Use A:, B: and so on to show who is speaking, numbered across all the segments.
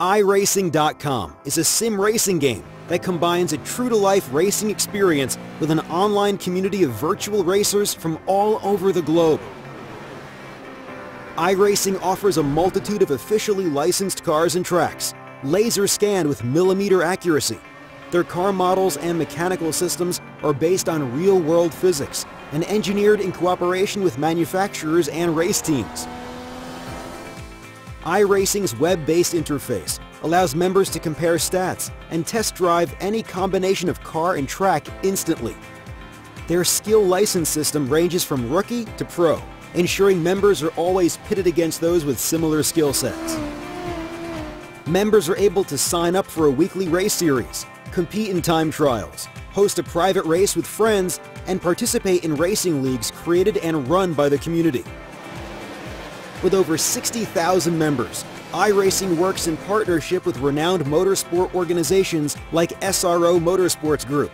A: Iracing.com is a sim racing game that combines a true-to-life racing experience with an online community of virtual racers from all over the globe. Iracing offers a multitude of officially licensed cars and tracks, laser scanned with millimeter accuracy. Their car models and mechanical systems are based on real-world physics and engineered in cooperation with manufacturers and race teams. Iracing's web-based interface allows members to compare stats and test drive any combination of car and track instantly. Their skill license system ranges from rookie to pro, ensuring members are always pitted against those with similar skill sets. Members are able to sign up for a weekly race series, compete in time trials, host a private race with friends, and participate in racing leagues created and run by the community. With over 60,000 members, Iracing works in partnership with renowned motorsport organizations like SRO Motorsports Group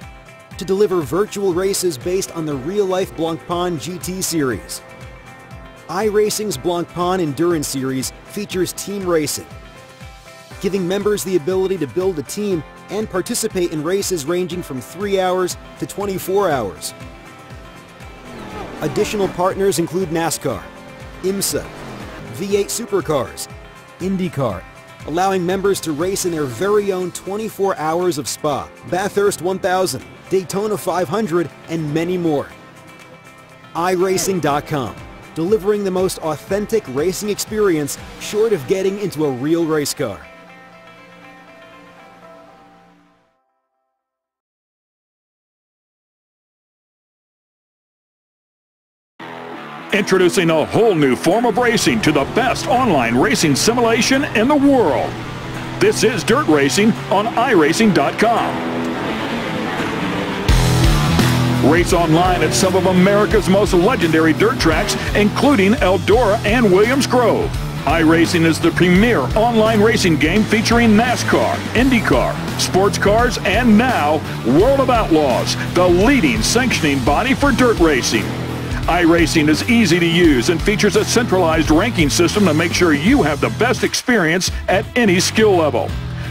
A: to deliver virtual races based on the real-life Blancpain GT series. Iracing's Blancpain Endurance Series features team racing, giving members the ability to build a team and participate in races ranging from 3 hours to 24 hours. Additional partners include NASCAR, IMSA, V8 Supercars, IndyCar, allowing members to race in their very own 24 hours of Spa, Bathurst 1000, Daytona 500, and many more. Iracing.com, delivering the most authentic racing experience short of getting into a real race car.
B: Introducing a whole new form of racing to the best online racing simulation in the world. This is Dirt Racing on Iracing.com. Race online at some of America's most legendary dirt tracks, including Eldora and Williams Grove. Iracing is the premier online racing game featuring NASCAR, IndyCar, sports cars, and now World of Outlaws, the leading sanctioning body for dirt racing. Iracing is easy to use and features a centralized ranking system to make sure you have the best experience at any skill level.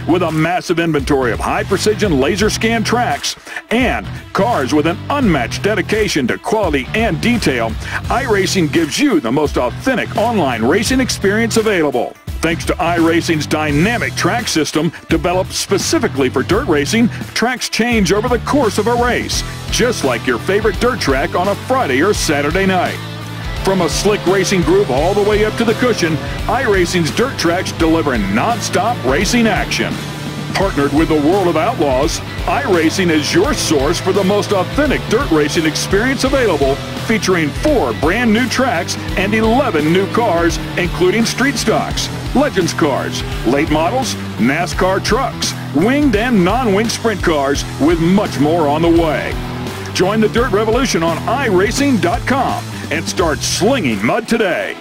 B: With a massive inventory of high-precision laser scan tracks and cars with an unmatched dedication to quality and detail, Iracing gives you the most authentic online racing experience available. Thanks to Iracing's dynamic track system, developed specifically for dirt racing, tracks change over the course of a race, just like your favorite dirt track on a Friday or Saturday night. From a slick racing groove all the way up to the cushion, Iracing's dirt tracks deliver non-stop racing action. Partnered with the World of Outlaws, Iracing is your source for the most authentic dirt racing experience available, featuring 4 brand new tracks and 11 new cars, including street stocks, Legends cars, late models, NASCAR trucks, winged and non-winged sprint cars, with much more on the way. Join the Dirt Revolution on Iracing.com and start slinging mud today.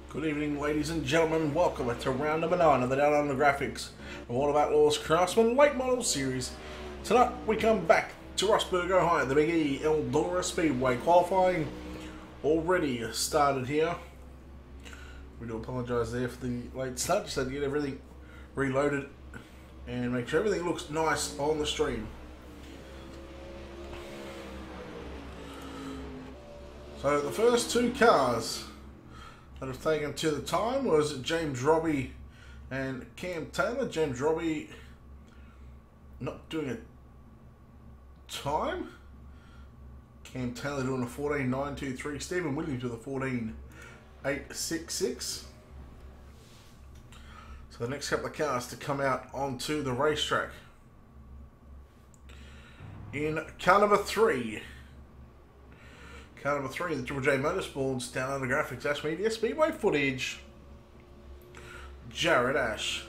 C: Good evening, ladies and gentlemen. Welcome to round number 9 of the Down Under Graphics of World of Outlaws Craftsman Late Model Series. Tonight we come back to Rosberg, Ohio, the Big E Eldora Speedway. Qualifying already started here. We do apologise there for the late start. Just had to get everything reloaded and make sure everything looks nice on the stream. So the first 2 cars that have taken to the time was James Robbie and Cam Taylor. James Robbie not doing a time. Cam Taylor doing a 14.923. Stephen Williams with a 14.866. So the next couple of cars to come out onto the racetrack. In car number 3. Car number 3, the Triple J Motorsports Down Under Graphics Ash Media Speedway footage. Jared Ash.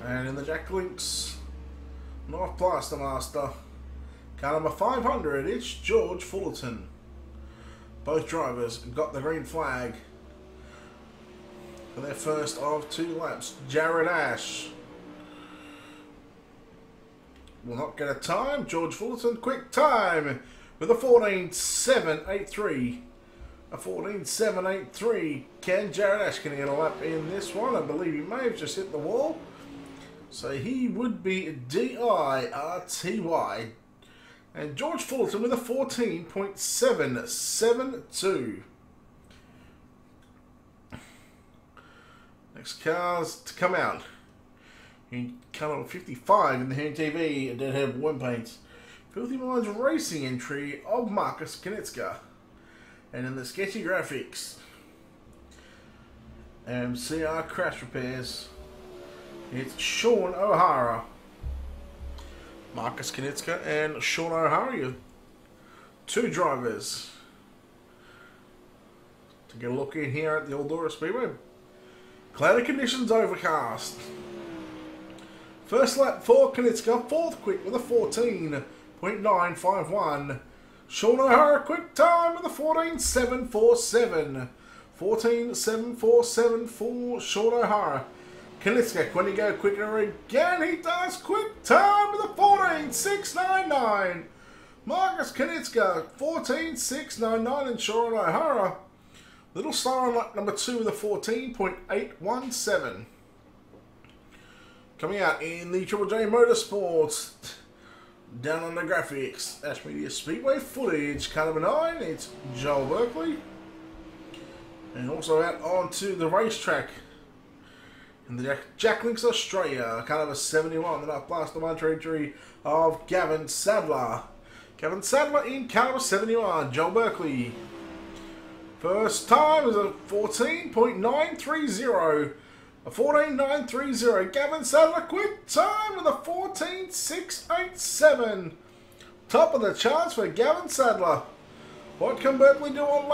C: And in the Jack Links North Plaster Master. Car number 500, it's George Fullerton. Both drivers got the green flag for their first of 2 laps. Jared Ash will not get a time. George Fullerton, quick time with a 14.783. A 14.783. Can Jared Ash can he get a lap in this one? I believe he may have just hit the wall. So he would be DIRTY. And George Fullerton with a 14.772. Next cars to come out. In car number 55 in the Hand TV and Deadhead One Paints. Filthy Minds Racing entry of Marcus Konieczka. And in the sketchy graphics, CR Crash Repairs, it's Sean O'Hara. Marcus Konieczka and Sean O'Hara, 2 drivers to get a look in here at the Eldora Speedway. Cloudy conditions, overcast. First lap for Konieczka, 4th quick with a 14.951. Sean O'Hara, quick time with a 14.747. 14.747 for Sean O'Hara. Konieczka, can he go quicker again? He does. Quick time with a 14.699. Marcus Konieczka, 14.699, and Sean O'Hara, little star on lap number 2 with a 14.817. Coming out in the Triple J Motorsports, down on the graphics, Ash Media Speedway footage, car number 9, it's Joel Berkeley. And also out onto the racetrack in the Jack Links Australia, car number 71, the North Blaster 1 entry of Gavin Sadler. Gavin Sadler in car number 71, Joel Berkeley. First time is a 14.930. A 14.930. Gavin Sadler, quick time with a 14.687. Top of the charts for Gavin Sadler. What can Berkeley do on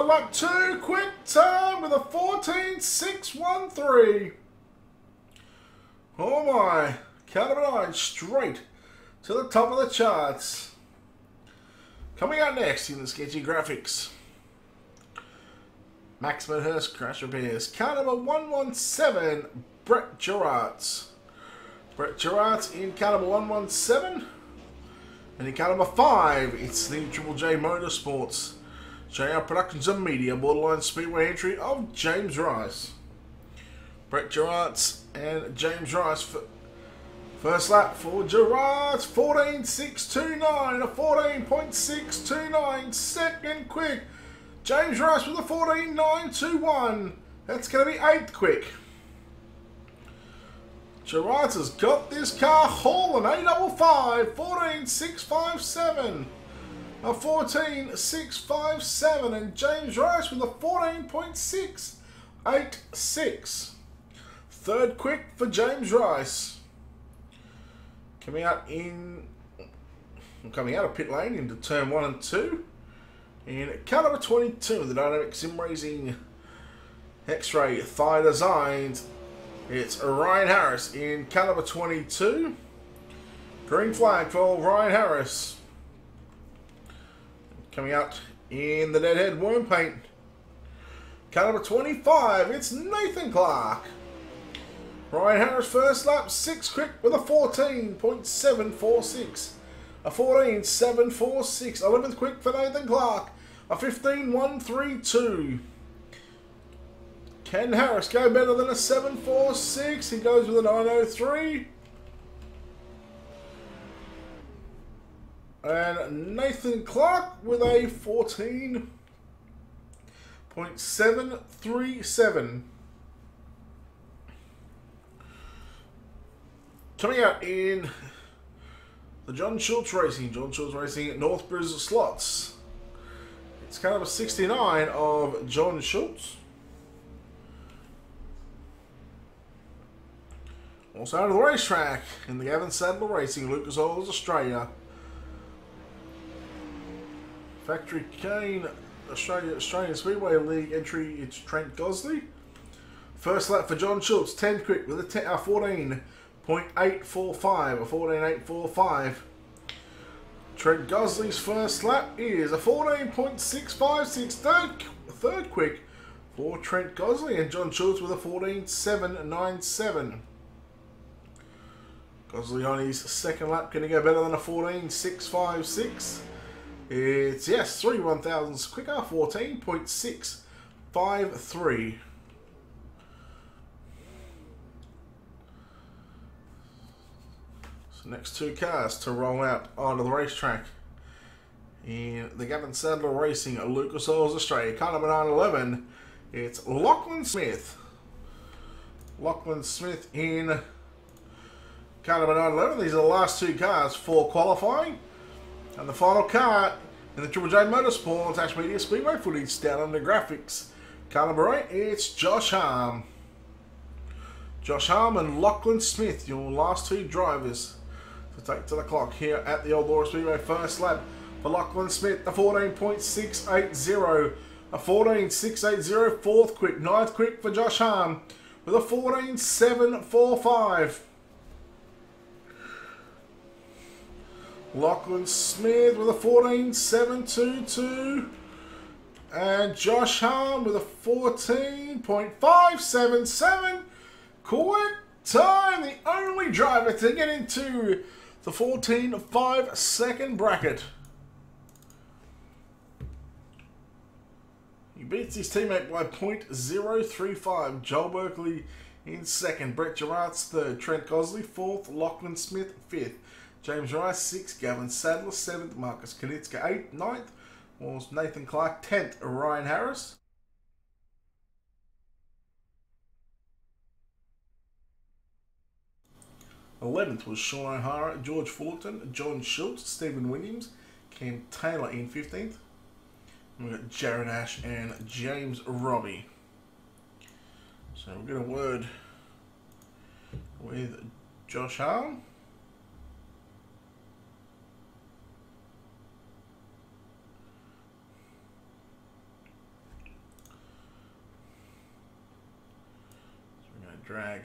C: lap 2? Quick time with a 14.613. Oh my. Car number 9 straight to the top of the charts. Coming out next in the sketchy graphics, Max Medhurst Crash Repairs. Car number 117, Brett Gerards. Brett Gerards in car number 117. And in car number 5, it's the Triple J Motorsports, JR Productions and Media, Borderline Speedway entry of James Rice. Brett Gerards and James Rice. First lap for Gerards, 14.629, a 14.629. Second quick, James Rice with a 14.921. That's going to be 8th quick. Gerards has got this car hauling. 855, 14.657. A 14.657. And James Rice with a 14.686. Third quick for James Rice. Coming out of pit lane into turn 1 and 2. In car number 22, the Dynamic Sim Racing X-Ray Thigh Designs, it's Ryan Harris in car number 22. Green flag for Ryan Harris. Coming out in the Deadhead Worm Paint, car number 25, it's Nathan Clark. Ryan Harris first lap, 6th quick with a 14.746. A 14.746. 11th quick for Nathan Clark. A 15.132. Can Harris go better than a 7.46? He goes with a 9.03. And Nathan Clark with a 14.737. Coming out in the John Schultz Racing at Northbridge Slots. It's kind of a 69 of John Schultz. Also out of the racetrack in the Gavin Sadler Racing, Lucas Oils Australia. Factory Cane Australian Speedway League entry, it's Trent Gosley. First lap for John Schultz, 10 quick with a 14.6 14.845, a 14.845. Trent Gosley's first lap is a 14.656, third quick for Trent Gosley, and John Schultz with a 14.797. Gosley on his second lap, can he go better than a 14.656? It's, yes, 3 1,000ths quicker, 14.653. So next two cars to roll out onto the racetrack in the Gavin Sadler Racing at Lucas Oils Australia. Car number 911, it's Lachlan Smith. Lachlan Smith in car number 911. These are the last two cars for qualifying. And the final car in the Triple J Motorsport Attached Media Speedway footage down under graphics. Car number 8, it's Josh Harm. Josh Harm and Lachlan Smith, your last two drivers to take to the clock here at the Eldora Speedway. First lap for Lachlan Smith, a 14.680. A 14.680, fourth quick. Ninth quick for Josh Harm with a 14.745. Lachlan Smith with a 14.722. And Josh Harm with a 14.577. Quick time, the only driver to get into the 14.5 second bracket. He beats his teammate by .035. Joel Berkeley in second. Brett Gerard's third. Trent Gosley fourth. Lachlan Smith fifth. James Rice sixth. Gavin Sadler seventh. Marcus Kanitska eighth. Ninth was Nathan Clark. 10th, Ryan Harris. 11th was Sean O'Hara, George Fullerton, John Schultz, Stephen Williams, Cam Taylor in 15th. We've got Jared Ash and James Robbie. So we'll get a word with Josh Harm. So we're going to drag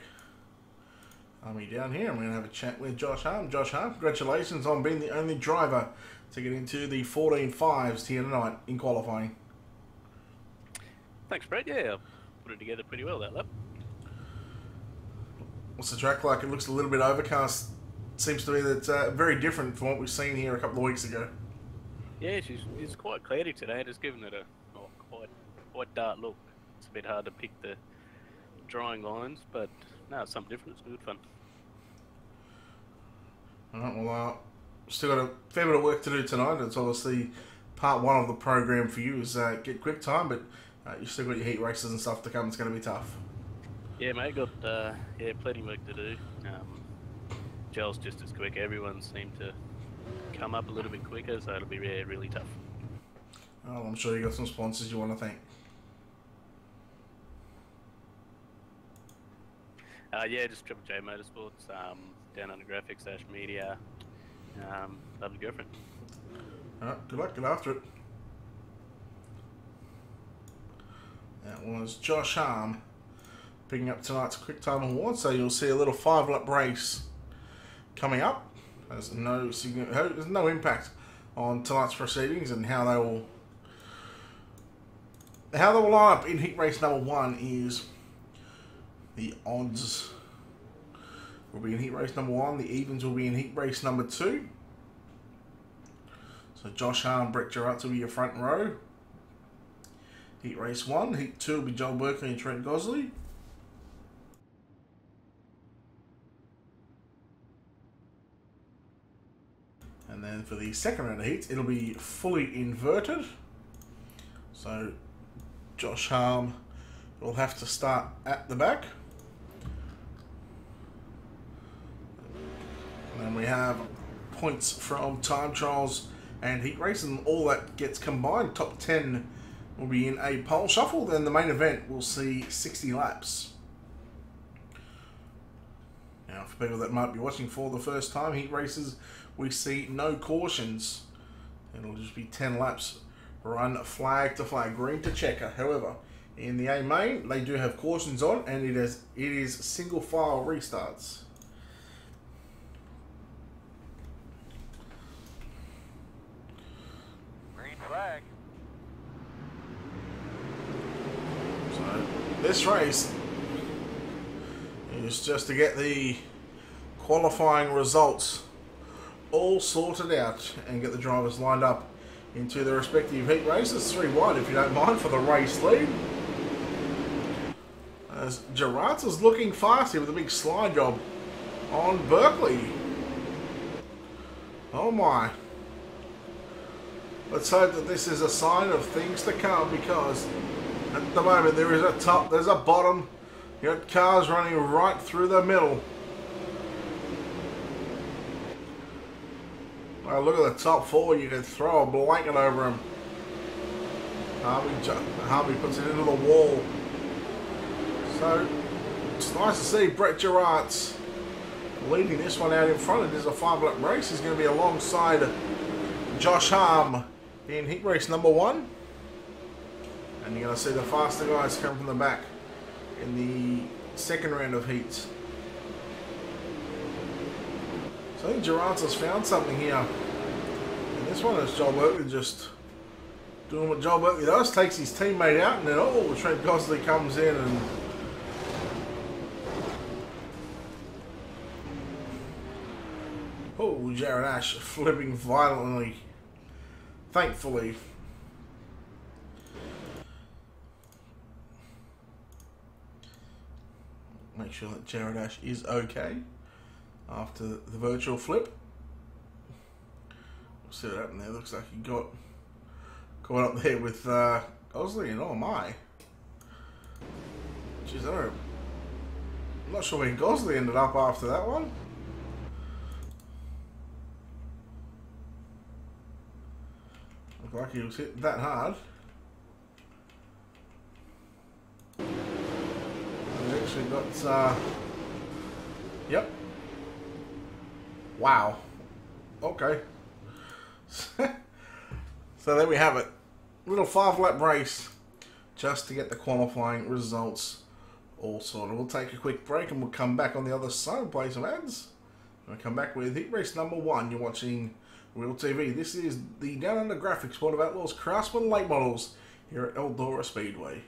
C: Army down here. I'm going to have a chat with Josh Harm. Josh Harm, congratulations on being the only driver to get into the 14.5s here tonight in qualifying.
D: Thanks, Brett. Yeah, I put it together pretty well that lap.
C: What's the track like? It looks a little bit overcast. Seems to be that very different from what we've seen here a couple of weeks ago.
D: Yeah, it's quite cloudy today. It's given it a quite dark look. It's a bit hard to pick the drawing lines, but no, it's something different. It's good fun.
C: Alright, well, still got a fair bit of work to do tonight. It's obviously part one of the program for you is get quick time, but you've still got your heat races and stuff to come. It's going to be tough.
D: Yeah, mate, got plenty of work to do. Gel's just as quick. Everyone seemed to come up a little bit quicker, so it'll be really tough.
C: Oh, I'm sure you got some sponsors you want to thank.
D: Yeah, just Triple J Motorsports, down under graphics, media, lovely girlfriend.
C: Alright, good luck, get after it. That was Josh Harm picking up tonight's Quick Time Award, so you'll see a little 5-lap race coming up. There's no impact on tonight's proceedings and how they will line up in heat race number 1 is the odds will be in heat race number 1. The evens will be in heat race number 2. So Josh Harm, Brett Gerard will be your front row. Heat race 1. Heat 2 will be Joel Berkeley and Trent Gosley. And then for the second round of heats, it'll be fully inverted. So Josh Harm will have to start at the back. And then we have points from time trials and heat race, and all that gets combined. Top 10 will be in a pole shuffle. Then the main event will see 60 laps. Now, for people that might be watching for the first time, heat races, we see no cautions. It'll just be 10 laps run flag to flag, green to checker. However, in the A main, they do have cautions on, and it is single file restarts.
D: Flag.
C: So this race is just to get the qualifying results all sorted out and get the drivers lined up into their respective heat races. 3 wide, if you don't mind, for the race lead. As Gerards is looking fast here with a big slide job on Berkeley. Oh my. Let's hope that this is a sign of things to come, because at the moment there is a top, there's a bottom. You got cars running right through the middle. Oh, look at the top 4, you can throw a blanket over them. Harvey puts it into the wall. So, it's nice to see Brett Gerards leading this one out in front. It is a 5-lap race. He's going to be alongside Josh Harm in heat race number 1. And you're going to see the faster guys come from the back in the second round of heats. So I think Gerards has found something here. And this one is Joel Berkeley just doing what Joel Berkeley does, takes his teammate out, and then Trent Gosley comes in and Jared Ash flipping violently, thankfully. Make sure that Jared Ash is okay after the virtual flip. We'll see what happened there. Looks like he got caught up there with Gosley, and oh my. Jeez, I'm not sure where Gosley ended up after that one. Looked like he was hit that hard. We actually got, yep. Wow. Okay. So there we have it. Little 5-lap race just to get the qualifying results all sorted. We'll take a quick break and we'll come back on the other side and play some ads. We'll come back with heat race number 1. You're watching Real TV. This is the Down Under Graphics World of Outlaws Craftsman Late Models here at Eldora Speedway.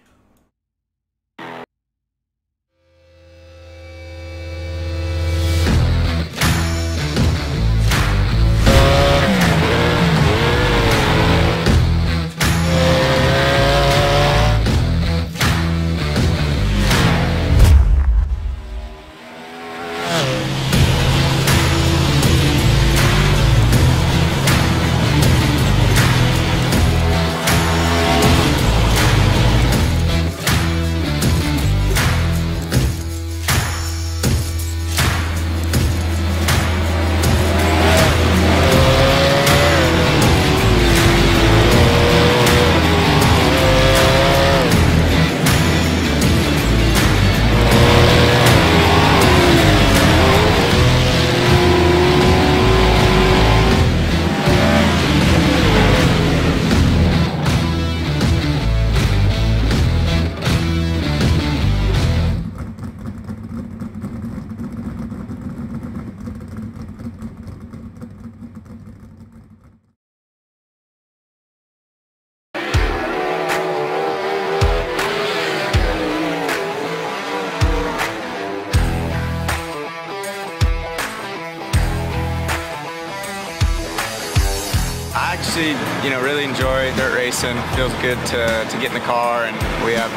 E: Really enjoy dirt racing. Feels good to get in the car, and we have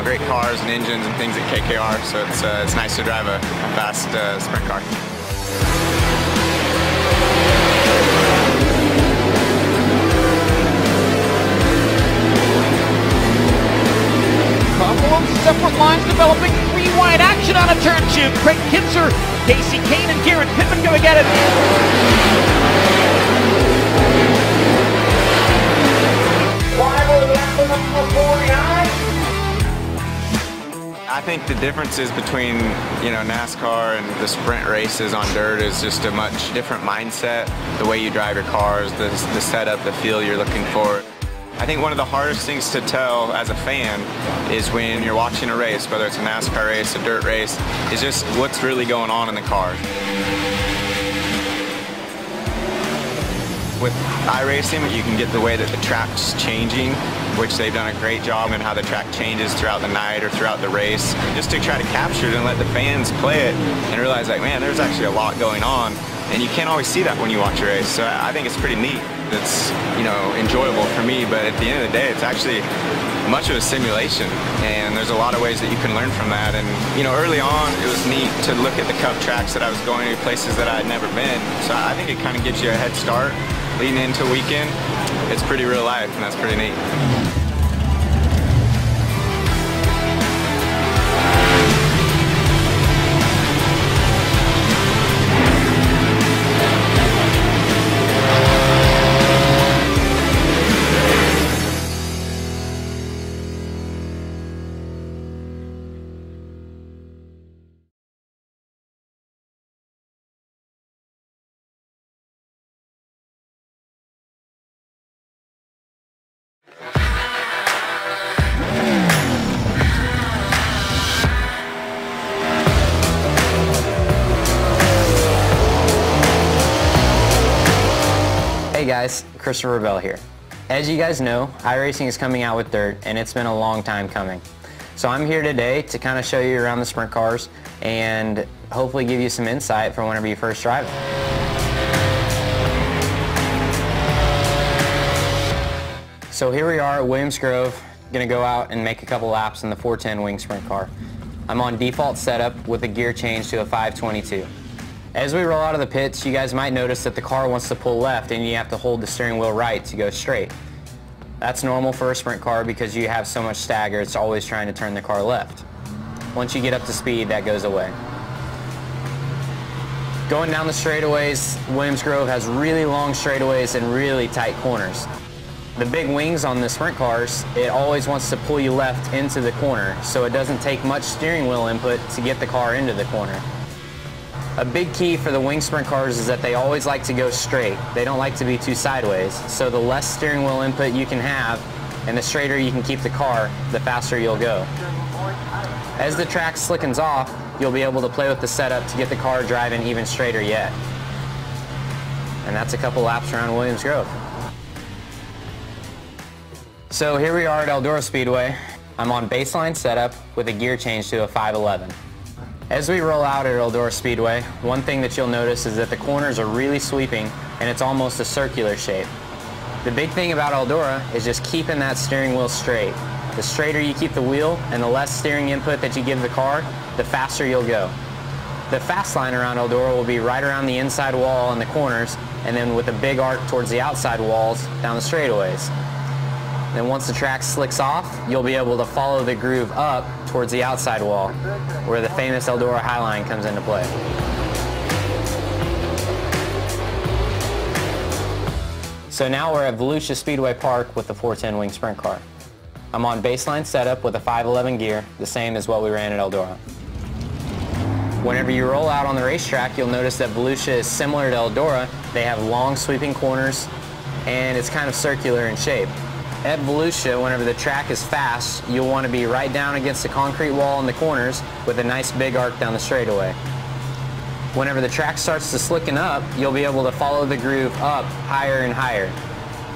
E: great cars and engines and things at KKR, so it's nice to drive a fast sprint car.
F: Couple of separate lines developing, 3 wide action on a turn 2. Craig Kinzer, Casey Kane, and Garrett Pittman going at it.
E: I think the differences between NASCAR and the sprint races on dirt is just a much different mindset. The way you drive your cars, the setup, the feel you're looking for. I think one of the hardest things to tell as a fan is when you're watching a race, whether it's a NASCAR race, a dirt race, is just what's really going on in the car. With iRacing, you can get the way that the track's changing, which they've done a great job in how the track changes throughout the night or throughout the race, just to try to capture it and let the fans play it and realize like, man, there's actually a lot going on. And you can't always see that when you watch a race. So I think it's pretty neat. It's, you know, enjoyable for me, but at the end of the day, it's actually much of a simulation, and there's a lot of ways that you can learn from that. And you know, early on it was neat to look at the Cup tracks that I was going to, places that I had never been, so I think it kind of gives you a head start leading into a weekend. It's pretty real life, and that's pretty neat.
G: Hey guys, Christopher Bell here. As you guys know, iRacing is coming out with dirt, and it's been a long time coming. So I'm here today to kind of show you around the sprint cars and hopefully give you some insight for whenever you first drive it. So here we are at Williams Grove, gonna go out and make a couple laps in the 410 wing sprint car. I'm on default setup with a gear change to a 522. As we roll out of the pits, you guys might notice that the car wants to pull left and you have to hold the steering wheel right to go straight. That's normal for a sprint car because you have so much stagger, it's always trying to turn the car left. Once you get up to speed, that goes away. Going down the straightaways, Williams Grove has really long straightaways and really tight corners. The big wings on the sprint cars, it always wants to pull you left into the corner, so it doesn't take much steering wheel input to get the car into the corner. A big key for the wing sprint cars is that they always like to go straight. They don't like to be too sideways. So the less steering wheel input you can have and the straighter you can keep the car, the faster you'll go. As the track slickens off, you'll be able to play with the setup to get the car driving even straighter yet. And that's a couple laps around Williams Grove. So here we are at Eldora Speedway. I'm on baseline setup with a gear change to a 511. As we roll out at Eldora Speedway, one thing that you'll notice is that the corners are really sweeping and it's almost a circular shape. The big thing about Eldora is just keeping that steering wheel straight. The straighter you keep the wheel and the less steering input that you give the car, the faster you'll go. The fast line around Eldora will be right around the inside wall in the corners and then with a big arc towards the outside walls down the straightaways. Then once the track slicks off, you'll be able to follow the groove up towards the outside wall, where the famous Eldora High Line comes into play. So now we're at Volusia Speedway Park with the 410 wing sprint car. I'm on baseline setup with a 511 gear, the same as what we ran at Eldora. Whenever you roll out on the racetrack, you'll notice that Volusia is similar to Eldora. They have long sweeping corners, and it's kind of circular in shape. At Volusia, whenever the track is fast, you'll want to be right down against the concrete wall in the corners with a nice big arc down the straightaway. Whenever the track starts to slicken up, you'll be able to follow the groove up higher and higher.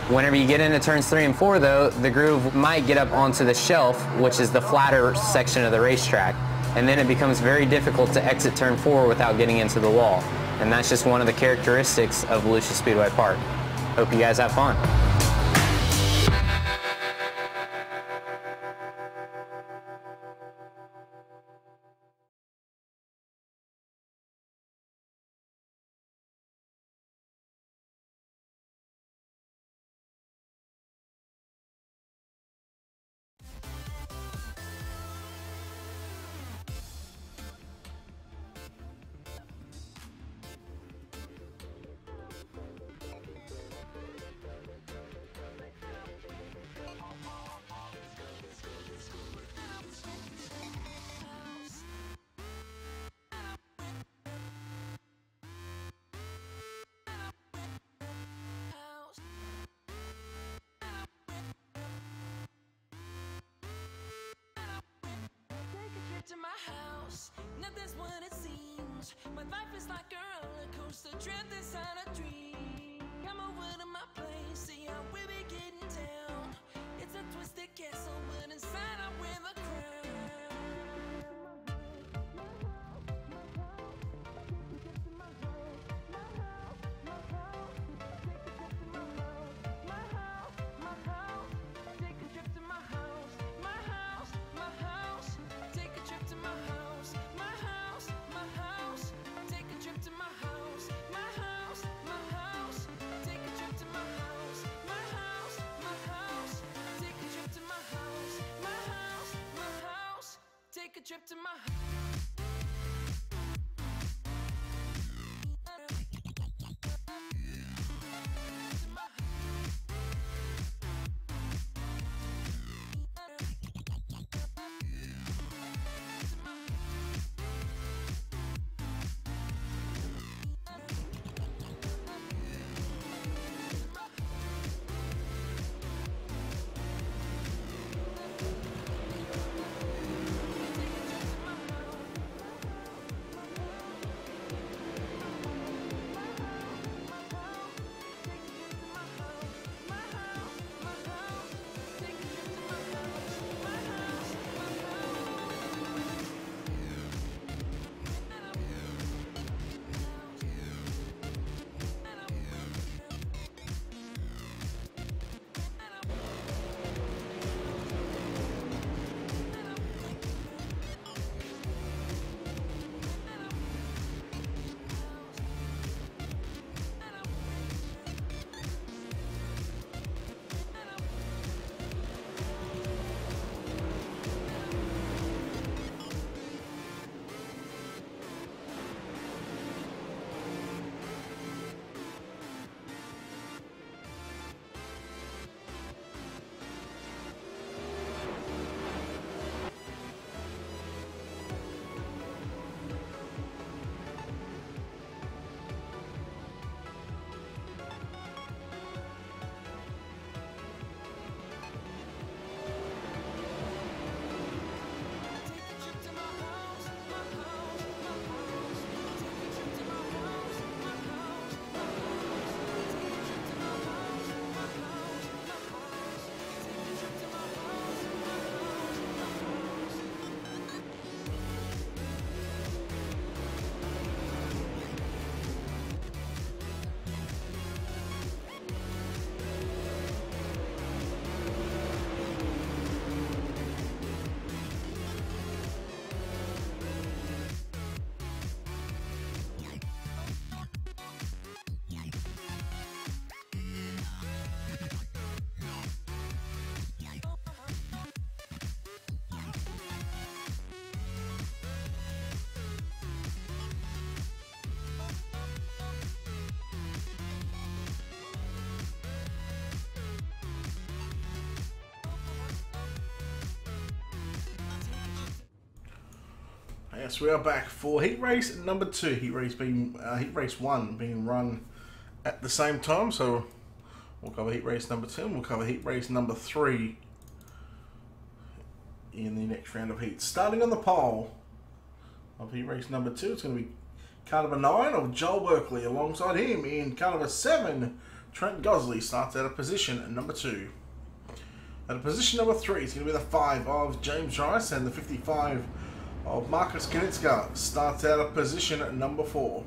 G: Whenever you get into turns 3 and 4 though, the groove might get up onto the shelf, which is the flatter section of the racetrack, and then it becomes very difficult to exit turn 4 without getting into the wall. And that's just one of the characteristics of Volusia Speedway Park. Hope you guys have fun.
H: To my house, nothing's what it seems. My life is like a roller coaster, trapped inside a dream. Come over to my
C: Yes, we are back for heat race number 2. Heat race 1 being run at the same time. So we'll cover heat race number 2 and we'll cover heat race number 3 in the next round of heats. Starting on the pole of heat race number 2, it's going to be car number 9 of Joel Berkeley. Alongside him in car number 7, Trent Gosley starts out of position number 2. At position number 3, it's going to be the 5 of James Rice, and the 55 of Marcus Knitska starts out of position number 4.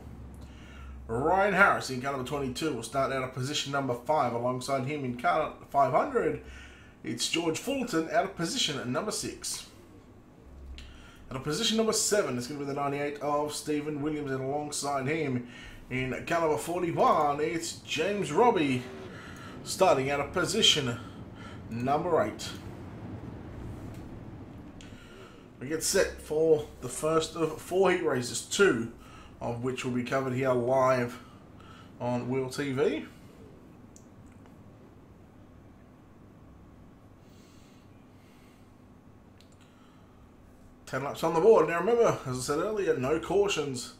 C: Ryan Harris in car number 22 will start out of position number 5. Alongside him in car 500, it's George Fullerton out of position number 6. At position number 7, it's going to be the 98 of Stephen Williams, and alongside him in car number 41, it's James Robbie starting out of position number 8. We get set for the first of 4 heat races, 2 of which will be covered here live on Wheel TV. Ten laps on the board. Now remember, as I said earlier, no cautions.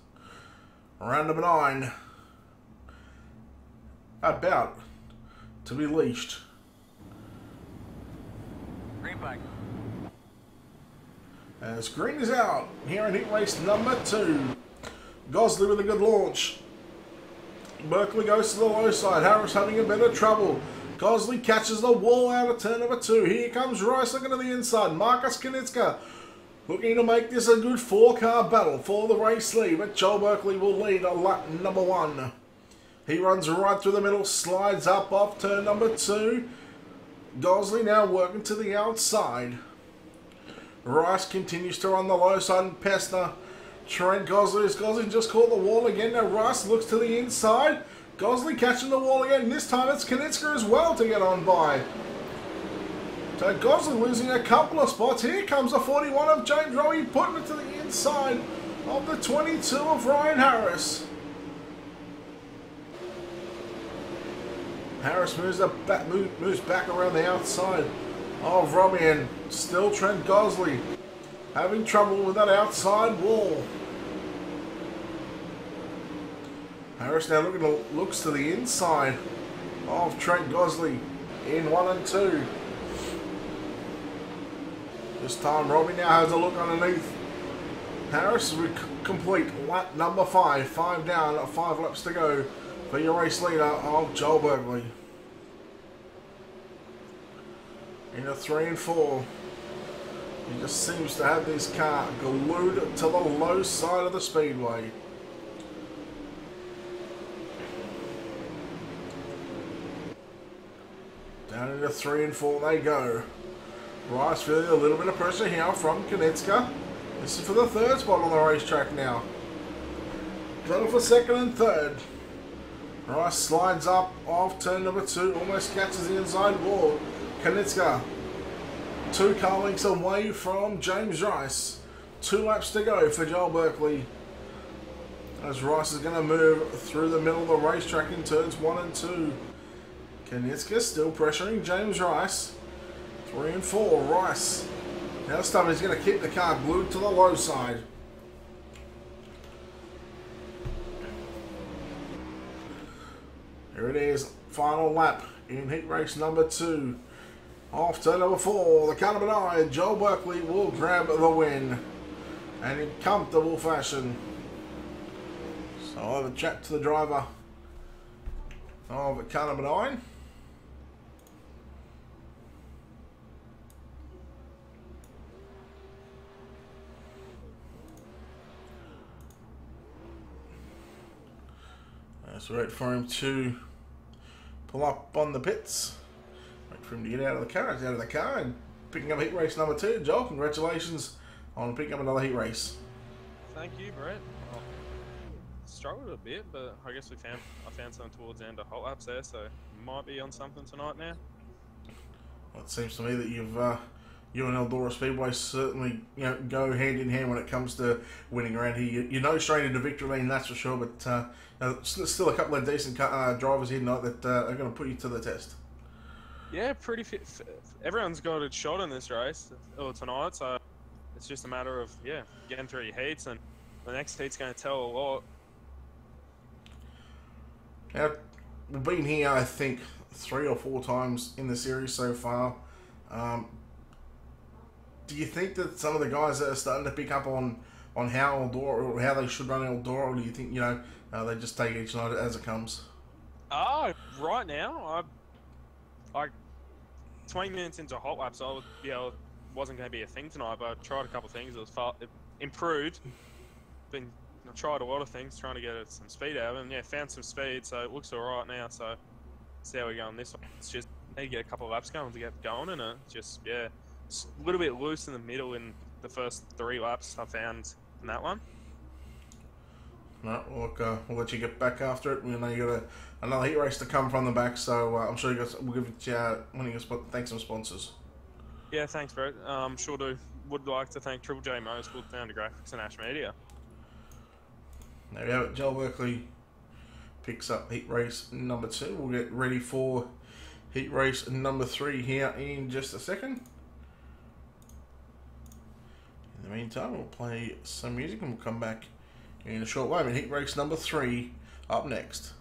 C: Round number 9 about to be leashed.
I: Green flag.
C: As green is out here in heat race number 2. Gosley with a good launch. Berkeley goes to the low side. Harris having a bit of trouble. Gosley catches the wall out of turn number 2. Here comes Rice looking to the inside. Marcus Knitska looking to make this a good 4-car battle for the race lead. But Joel Berkeley will lead on lap number 1. He runs right through the middle, slides up off turn number 2. Gosley now working to the outside. Rice continues to run the low side and pester Trent Gosley. Gosley just caught the wall again. Now Rice looks to the inside. Gosley catching the wall again. This time it's Knitska as well to get on by. So Gosley losing a couple of spots. Here comes the 41 of James Rowe, putting it to the inside of the 22 of Ryan Harris. Harris moves back around the outside of Robbie, and still Trent Gosley having trouble with that outside wall. Harris now looks to the inside of Trent Gosley in 1 and 2. This time Robbie now has a look underneath. Harris will complete lap number 5. 5 down, 5 laps to go for your race leader of Joel Berkeley. In a 3 and 4. He just seems to have this car glued to the low side of the speedway. Down into 3 and 4 they go. Rice feeling a little bit of pressure here from Knitska. This is for the 3rd spot on the racetrack now. Battle for 2nd and 3rd. Rice slides up off turn number 2, almost catches the inside wall. Knitska 2 car lengths away from James Rice. 2 laps to go for Joel Berkeley, as Rice is going to move through the middle of the racetrack in turns 1 and 2. Knitska still pressuring James Rice. 3 and 4, Rice. Now this time he's going to keep the car glued to the low side. Here it is, final lap in heat race number 2. Off turn number 4, the car number 9, Joel Berkeley will grab the win, and in comfortable fashion. So I'll have a chat to the driver of car number 9. So wait for him to pull up on the pits. Wait for him to get out of the car. He's out of the car and picking up heat race number 2. Joel, congratulations on picking up another heat race.
J: Thank you, Brett. I struggled a bit, but I guess I found something towards the end of hot laps there, so might be on something tonight now.
C: Well, it seems to me that you and Eldora Speedway certainly go hand in hand when it comes to winning around here. You're no stranger to victory lane, that's for sure, but still a couple of decent drivers here tonight that are going to put you to the test.
J: Yeah, pretty fit. Everyone's got a shot in this race, or tonight, so it's just a matter of getting through your heats, and the next heat's going to tell a lot.
C: Now, we've been here, I think, 3 or 4 times in the series so far. Do you think that some of the guys that are starting to pick up on how Eldora, or how they should run Eldora, or do you think, they just take each night as it comes?
J: Right now, I 20 minutes into hot laps, it wasn't going to be a thing tonight, but I tried a couple of things. It improved. I tried a lot of things, trying to get some speed out of it, and found some speed, so it looks alright now. So, see how we go on this one. It's just, need to get a couple of laps going to get going, and it's a little bit loose in the middle in the first 3 laps I found in that one.
C: No, look, we'll let you get back after it. We know you got another heat race to come from the back, so I'm sure we'll give it when you thank some sponsors.
J: Yeah, thanks, bro. Would like to thank Triple J Motorsport, Founder Graphics, and Ash Media.
C: There we have it. Joel Berkeley picks up heat race number 2. We'll get ready for heat race number 3 here in just a second. In the meantime, we'll play some music and we'll come back in a short moment. Heat race number 3 up next.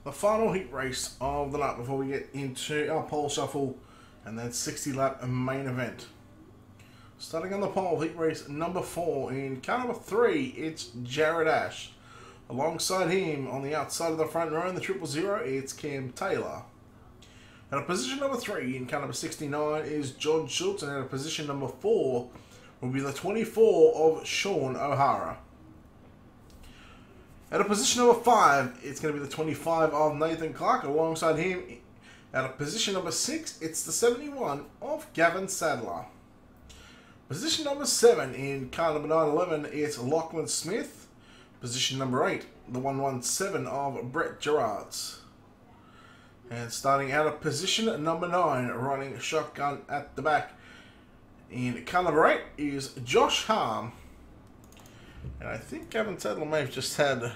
C: The final heat race of the night before we get into our pole shuffle and then 60 lap main event. Starting on the pole, heat race number 4 in car number 3, it's Jared Ash. Alongside him on the outside of the front row in the 000, it's Cam Taylor. At position number 3 in car number 69 is John Schultz, and at position number 4 will be the 24 of Sean O'Hara. At a position number 5, it's going to be the 25 of Nathan Clark. Alongside him, at a position number 6, it's the 71 of Gavin Sadler. Position number 7 in car number 911, it's Lachlan Smith. Position number 8, the 117 of Brett Gerards. And starting out of position number 9, running shotgun at the back in car number 8 is Josh Harm. And I think Gavin Sadler may have just had a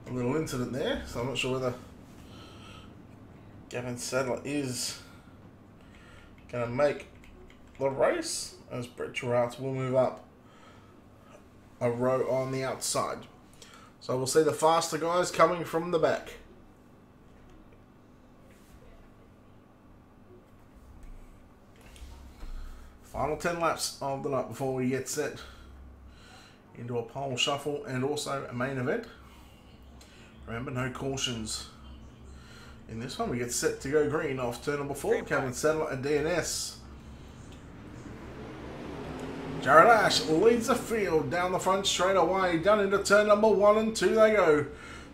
C: little incident there, so I'm not sure whether Gavin Sadler is going to make the race, as Brett Gerards will move up a row on the outside. So we'll see the faster guys coming from the back. Final 10 laps of the night before we get set into a pole shuffle and also a main event. Remember, no cautions in this one. We get set to go green off turn number 4. Gavin Sadler and DNS. Jared Ash leads the field down the front straight away. Down into turn number 1 and 2 they go.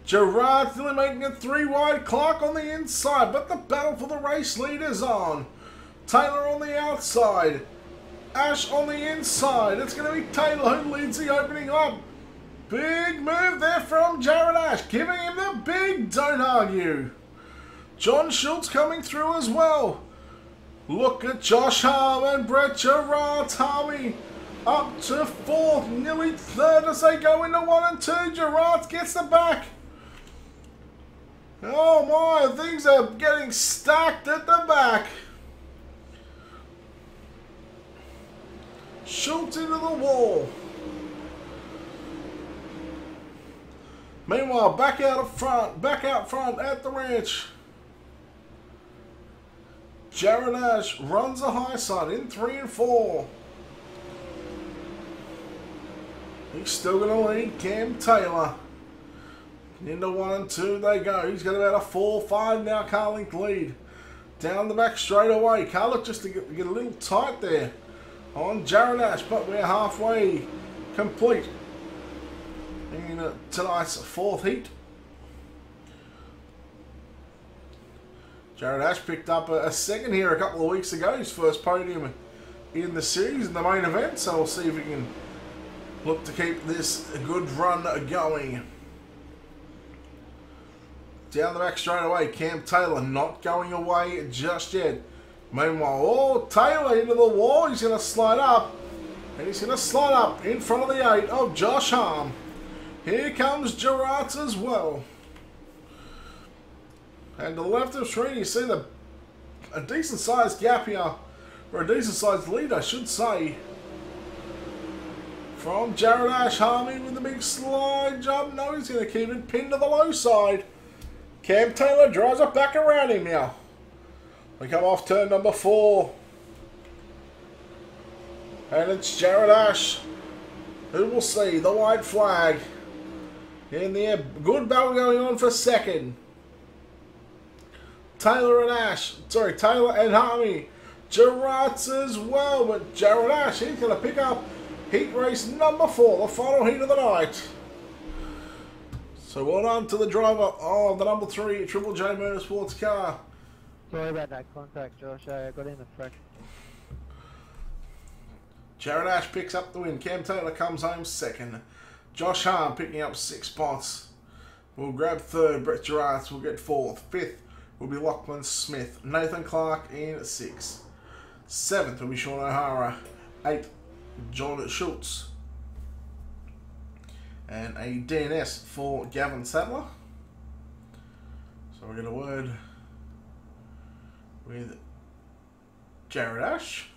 C: Gerard still making it 3 wide. Clark on the inside, but the battle for the race lead is on. Taylor on the outside. Ash on the inside. It's going to be Taylor who leads the opening up. Big move there from Jared Ash, giving him the big don't argue. John Schultz coming through as well. Look at Josh Harm and Brett Gerard's Harmy up to 4th, nearly 3rd as they go into 1 and 2. Gerard gets the back. Oh my, things are getting stacked at the back. Schultz into the wall. Meanwhile, back out front at the ranch. Jared Ash runs the high side in 3 and 4. He's still going to lead Cam Taylor. Into 1 and 2 they go. He's got about a 4-5 now car length lead. Down the back straight away. Car looked just to get a little tight there on Jared Ash, but we're halfway complete in tonight's 4th heat. Jared Ash picked up a second here a couple of weeks ago, his first podium in the series in the main event, so we'll see if we can look to keep this good run going. Down the back straight away, Cam Taylor not going away just yet. Meanwhile, oh, Taylor into the wall. He's going to slide up. And he's going to slide up in front of the 8 of Josh Harm. Here comes Gerards as well. And to the left of the screen, you see a decent-sized gap here. Or a decent-sized lead, I should say. From Jared Ash. Harmy with the big slide jump. No, he's going to keep it pinned to the low side. Cam Taylor drives it back around him now. We come off turn number 4. And it's Jared Ash who will see the white flag in the air. Good battle going on for second. Taylor and Harmy. Gerards as well, but Jared Ash, he's going to pick up heat race number 4, the final heat of the night. So well done to the driver of the number 3 Triple J Motorsports car.
I: Sorry about that contact, Josh. I got in the front.
C: Jared Ash picks up the win. Cam Taylor comes home second. Josh Harm picking up 6 spots. We'll grab 3rd. Brett Gerards will get 4th. 5th will be Lachlan Smith. Nathan Clark in 6th. 7th will be Sean O'Hara. 8th, John Schultz. And a DNS for Gavin Sadler. So we're going to word with Jared Ash,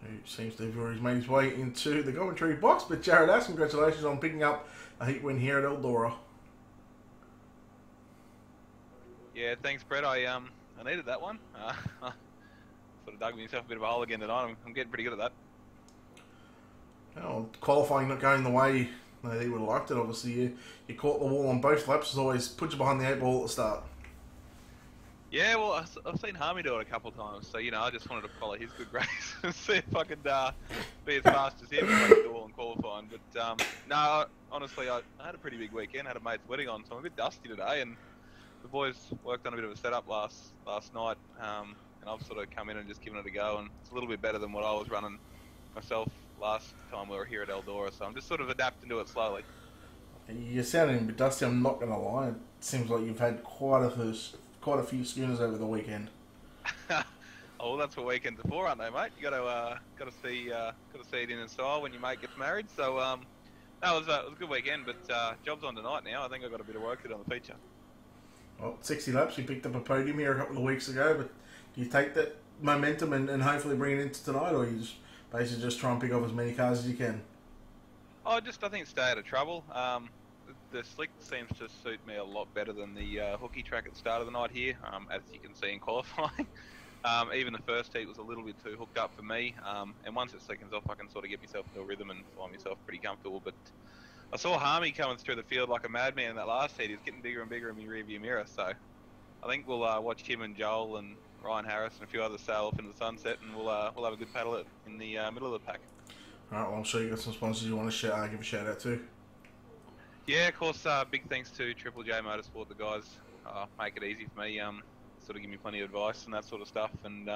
C: who seems to have already made his way into the commentary box. But Jared Ash, congratulations on picking up a heat win here at Eldora.
K: Yeah, thanks, Brett. I needed that one. Sort of dug myself a bit of a hole again tonight. I'm getting pretty good at that.
C: Oh, qualifying not going the way they would have liked it. Obviously, you caught the wall on both laps. As always, put you behind the 8 ball at the start.
K: Yeah, well, I've seen Harmy do it a couple of times, so I just wanted to follow his good grace and see if I could be as fast as him and make the wall in qualifying. But no, honestly, I had a pretty big weekend. I had a mate's wedding on, so I'm a bit dusty today. And the boys worked on a bit of a setup last night, and I've sort of come in and just given it a go. And it's a little bit better than what I was running myself last time we were here at Eldora, so I'm just sort of adapting to it slowly.
C: You're sounding a bit dusty, I'm not going to lie. It seems like you've had quite a few schooners over the weekend.
K: Oh, well, that's what weekends are for, aren't they, mate? You got to see it in style when your mate gets married. So no, it was a good weekend, but job's on tonight now. I think I've got a bit of work to do on the feature. Well,
C: 60 laps, you picked up a podium here a couple of weeks ago, but do you take that momentum and hopefully bring it into tonight, or you just basically just try and pick off as many cars as you can?
K: I think stay out of trouble. The slick seems to suit me a lot better than the hooky track at the start of the night here, as you can see in qualifying. Even the first heat was a little bit too hooked up for me, and once it seconds off I can sort of get myself into a rhythm and find myself pretty comfortable. But I saw Harmy coming through the field like a madman in that last heat. He was getting bigger and bigger in my rearview mirror, so I think we'll watch him and Joel and Ryan Harris and a few others sail off into the sunset, and we'll have a good paddle in the middle of the pack.
C: Alright, well, I'm sure you got some sponsors you want to give a shout out to.
K: Yeah, of course, big thanks to Triple J Motorsport. The guys make it easy for me, sort of give me plenty of advice and that sort of stuff, and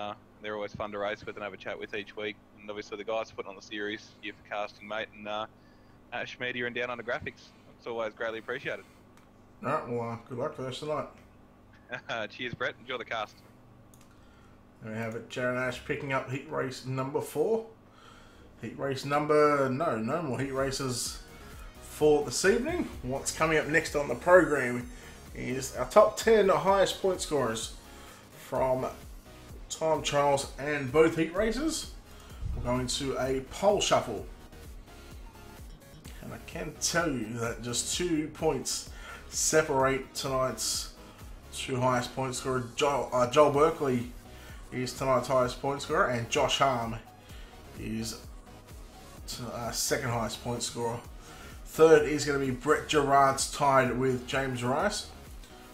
K: they're always fun to race with and have a chat with each week. And obviously the guys putting on the series, you for casting, mate, and Ash Media and Down Under Graphics. It's always greatly appreciated.
C: Alright, well, good luck for the rest of the night.
K: Cheers, Brett. Enjoy the cast.
C: There we have it, Jared Ash picking up heat race number 4. Heat race number... No more heat races for this evening. What's coming up next on the program is our top 10 highest point scorers from time trials and both heat races. We're going to a pole shuffle. And I can tell you that just 2 points separate tonight's 2 highest point scorers. Joel Berkeley is tonight's highest point scorer, and Josh Harm is second highest point scorer. Third is going to be Brett Gerard's tied with James Rice.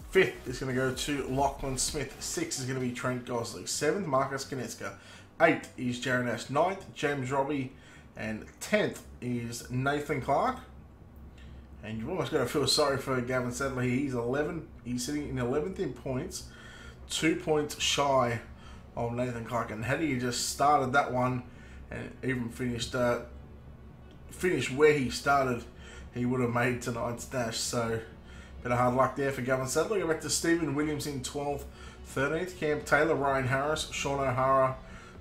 C: Fifth is going to go to Lachlan Smith. Sixth is going to be Trent Gosling. Seventh, Marcus Konietzka. Eighth is Jared Ash. Ninth, James Robbie. And 10th is Nathan Clark. And you've almost got to feel sorry for Gavin Sadler. He's sitting in 11th in points, 2 points shy of Nathan Clark. And had he just started that one and even finished where he started, he would have made tonight's dash. So, bit of hard luck there for Gavin Sadler. Go back to Stephen Williams in 12th, 13th, Cam Taylor, Ryan Harris, Sean O'Hara,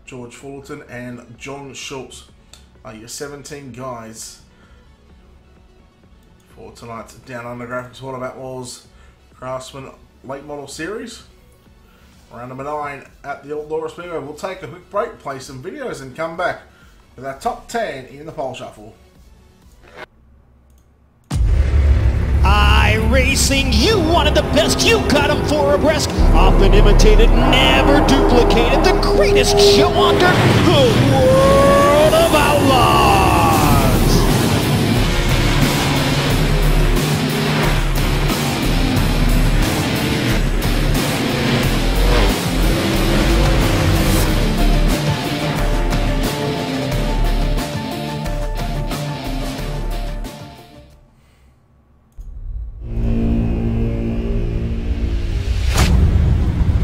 C: George Fullerton, and John Schultz are your 17 guys for tonight's Down Under Graphics World of Outlaws Craftsman Late Model Series. Round number 9 at the Eldora Speedway. We'll take a quick break, play some videos, and come back with our top 10 in the pole shuffle.
F: Iracing, you wanted the best, you got them for abreast. Often imitated, never duplicated. The greatest show on dirt, the World of Outlaws.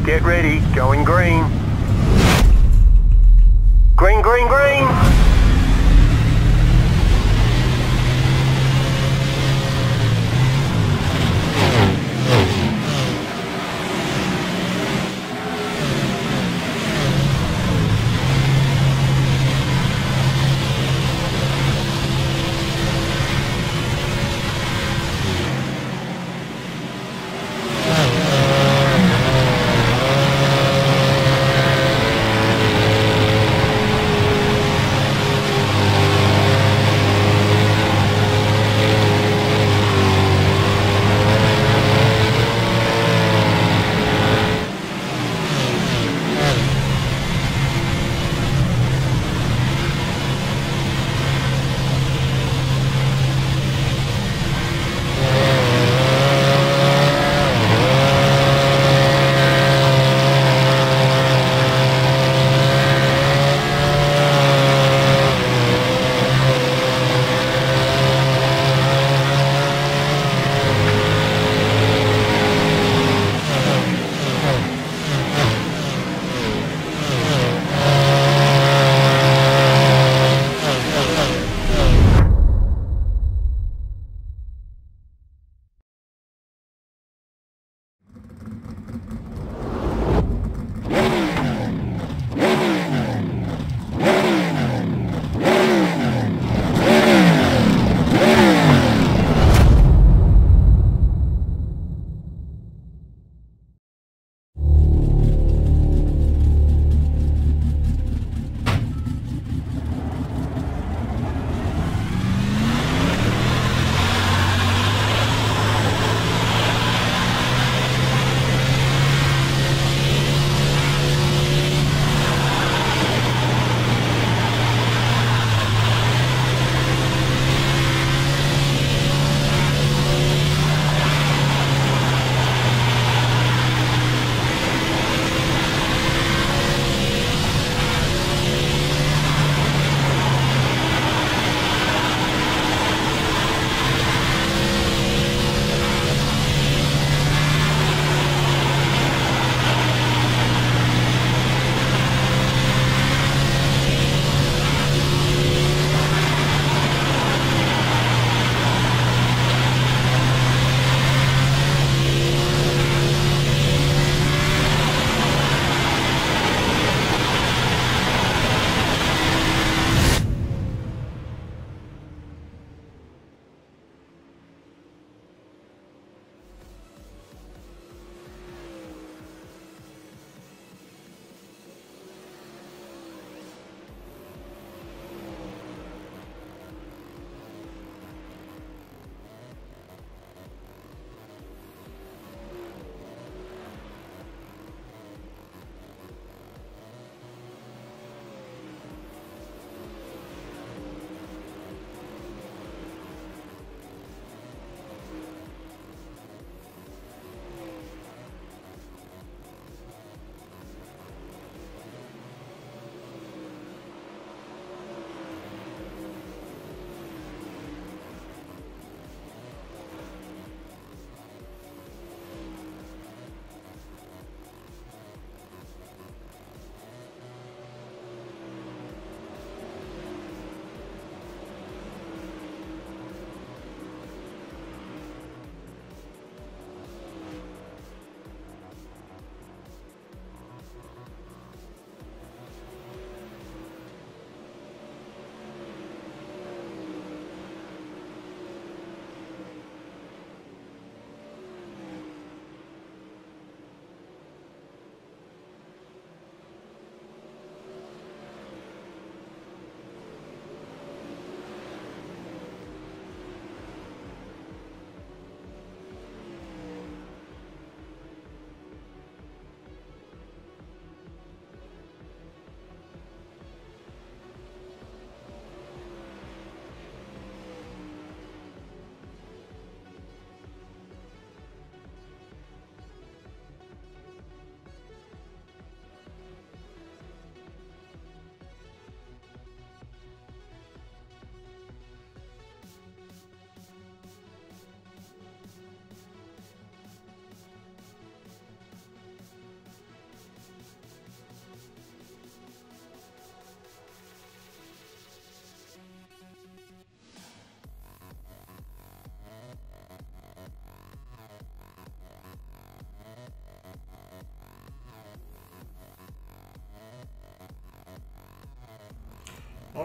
L: Get ready, going green. Green, green, green!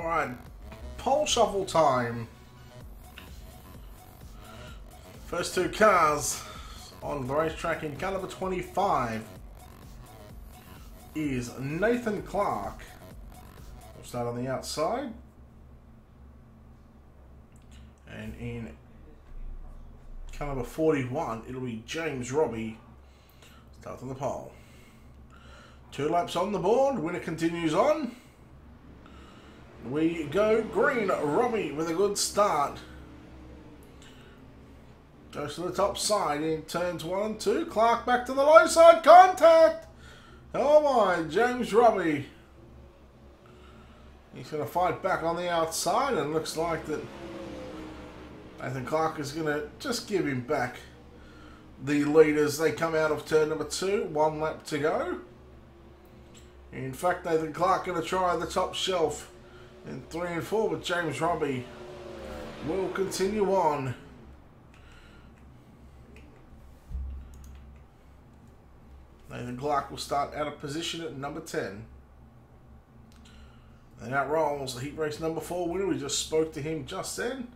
C: Alright, pole shuffle time. First two cars on the racetrack in car number 25 is Nathan Clark. We'll start on the outside. And in car number 41, it'll be James Robbie. Start on the pole. 2 laps on the board, winner continues on. We go green. Robbie with a good start. Goes to the top side in turns 1 and 2. Clark back to the low side. Contact! Oh my, James Robbie. He's going to fight back on the outside, and looks like that Nathan Clark is going to just give him back the lead as they come out of turn number 2. 1 lap to go. In fact, Nathan Clark going to try the top shelf in 3 and 4, but James Robbie will continue on. Nathan Clark will start out of position at number 10. And out rolls the heat race number 4 winner. We just spoke to him just then.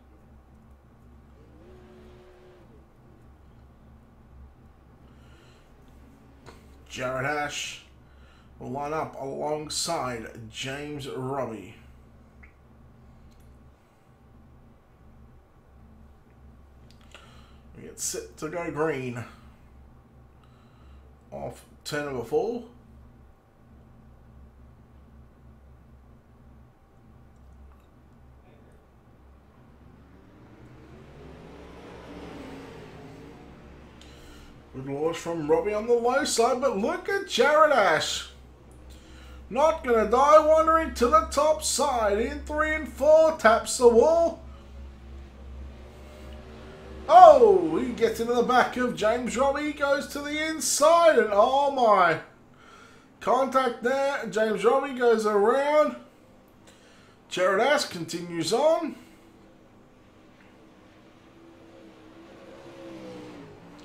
C: Jared Ash will line up alongside James Robbie. We get set to go green off turn number 4. Good launch from Robbie on the low side, but look at Jared Ash. Not going to die, wandering to the top side in 3 and 4, taps the wall. Oh, he gets into the back of James Robbie, goes to the inside, and oh my. Contact there, James Robbie goes around. Jared Ash continues on.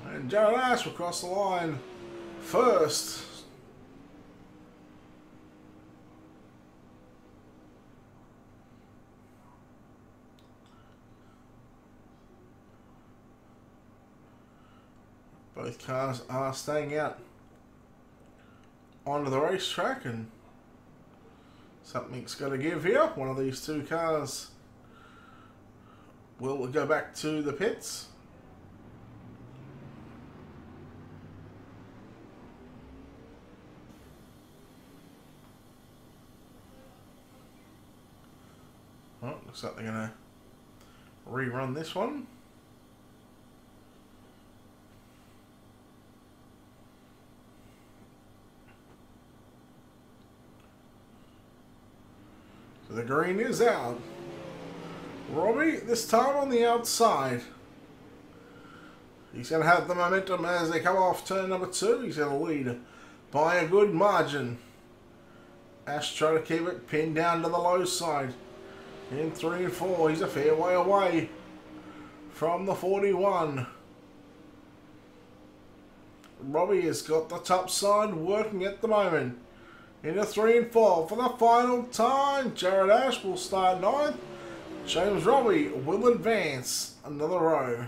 C: And Jared Ash will cross the line first. Both cars are staying out onto the racetrack, and something's got to give here. One of these 2 cars will go back to the pits. Oh, looks like they're going to rerun this one. So the green is out. Robbie, this time on the outside. He's going to have the momentum as they come off turn number 2. He's going to lead by a good margin. Ash trying to keep it pinned down to the low side. In 3 and 4, he's a fair way away from the 41. Robbie has got the top side working at the moment. Into 3 and 4 for the final time. Jared Ash will start 9th. James Robbie will advance another row.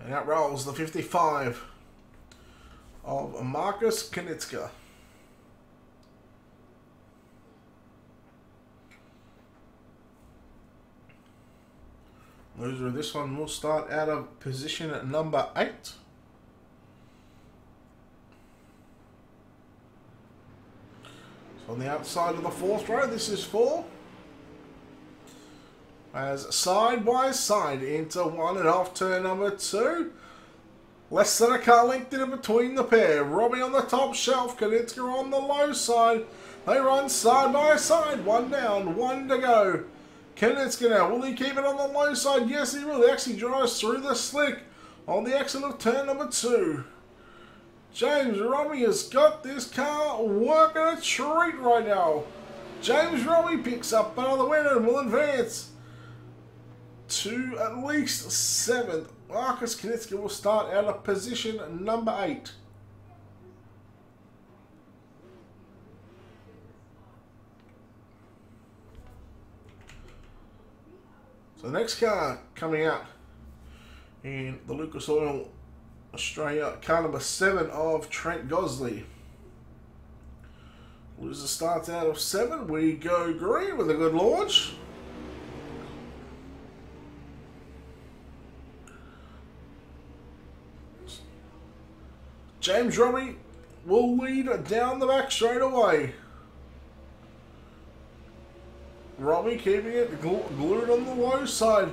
C: And out rolls the 55 of Marcus Knitska. Loser of this one will start out of position at number 8. So on the outside of the 4th row, this is 4. As side by side into 1 and off turn number 2. Less than a car length in between the pair. Robbie on the top shelf, Knitska on the low side. They run side by side, 1 down, 1 to go. Knitska now, will he keep it on the low side? Yes, he will. He actually drives through the slick on the exit of turn number 2. James Robbie has got this car working a treat right now. James Robbie picks up another win and will advance to at least 7th Marcus Knitska will start out of position number 8. So the next car coming out in the Lucas Oil Australia, car number 7 of Trent Gosley. Loser starts out of 7. We go green with a good launch. James Robbie will lead down the back straight away. Robbie keeping it glued on the low side.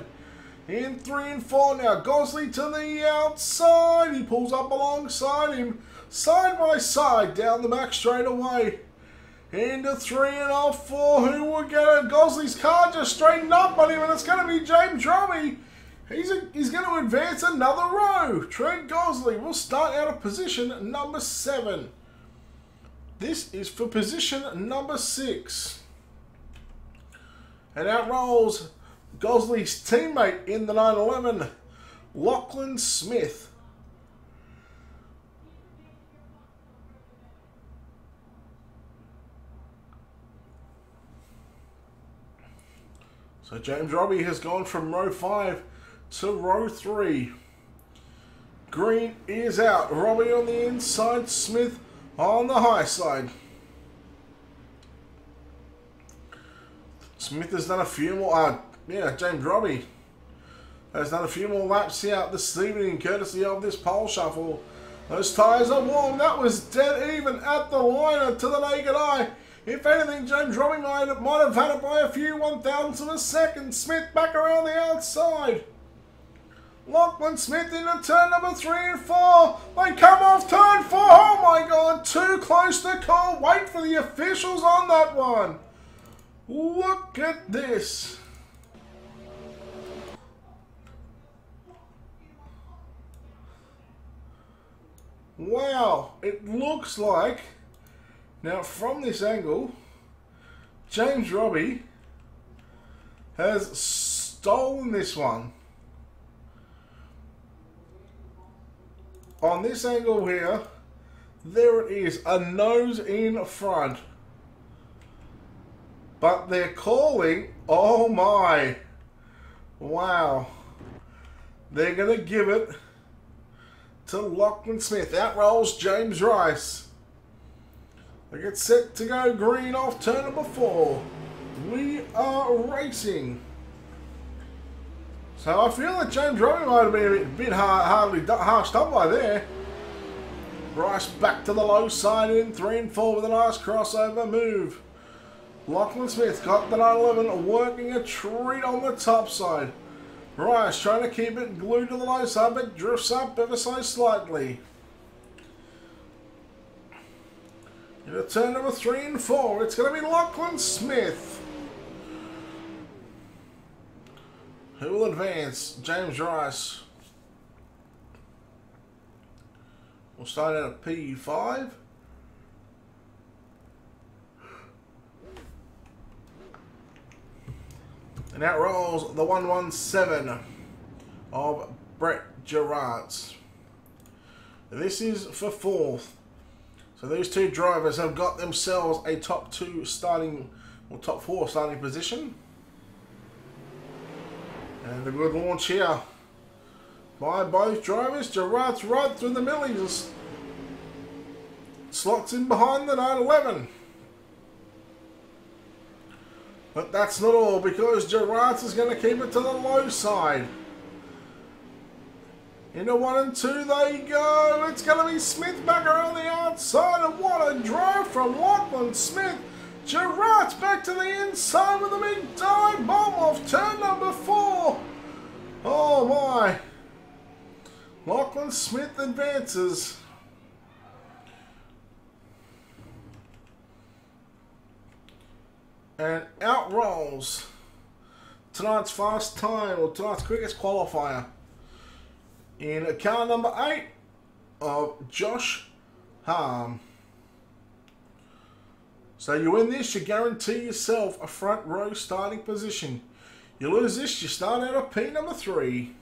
C: In 3 and 4 now. Gosley to the outside. He pulls up alongside him. Side by side down the back straight away. Into 3 and off 4. Who will get it? Gosley's car just straightened up on him, and it's going to be James Robbie. He's going to advance another row. Trent Gosley will start out of position number 7. This is for position number 6. And out rolls Gosley's teammate in the 911, Lachlan Smith. So James Robbie has gone from row 5 to row 3. Green is out. Robbie on the inside, Smith on the high side. Smith has done a few more, James Robbie has done a few more laps here this evening, courtesy of this pole shuffle. Those tyres are warm. That was dead even at the liner to the naked eye. If anything, James Robbie might have had it by a few 1,000ths of a second. Smith back around the outside. Lachlan Smith into turn number 3 and 4. They come off turn 4. Oh my God, too close to call. Wait for the officials on that one. Look at this. Wow, it looks like, now from this angle, James Robbie has stolen this one. On this angle here, there it is, a nose in front. But they're calling, oh my, wow. They're going to give it to Lachlan Smith. Out rolls James Rice. They get set to go green off turn number 4. We are racing. So I feel that James Robbie might have been a bit harshed up by there. Rice back to the low side in 3 and 4 with a nice crossover move. Lachlan Smith got the 911 working a treat on the top side. Rice trying to keep it glued to the low side, but drifts up ever so slightly. Into turn number 3 and 4, it's going to be Lachlan Smith who will advance. James Rice will start out at P5. And out rolls the 117 of Brett Gerards. This is for 4th. So these two drivers have got themselves a top 2 starting, or top 4 starting position. And a good launch here by both drivers. Gerard's right through the middle. He just slots in behind the 911. But that's not all, because Gerards is going to keep it to the low side. Into 1 and 2 they go. It's going to be Smith back around the outside. And what a drive from Lachlan Smith. Gerards back to the inside with a big dive bomb off turn number 4. Oh my. Lachlan Smith advances. And out rolls tonight's fast time, or tonight's quickest qualifier, in car number 8 of Josh Harm. So you win this, you guarantee yourself a front row starting position. You lose this, you start out of P number 3.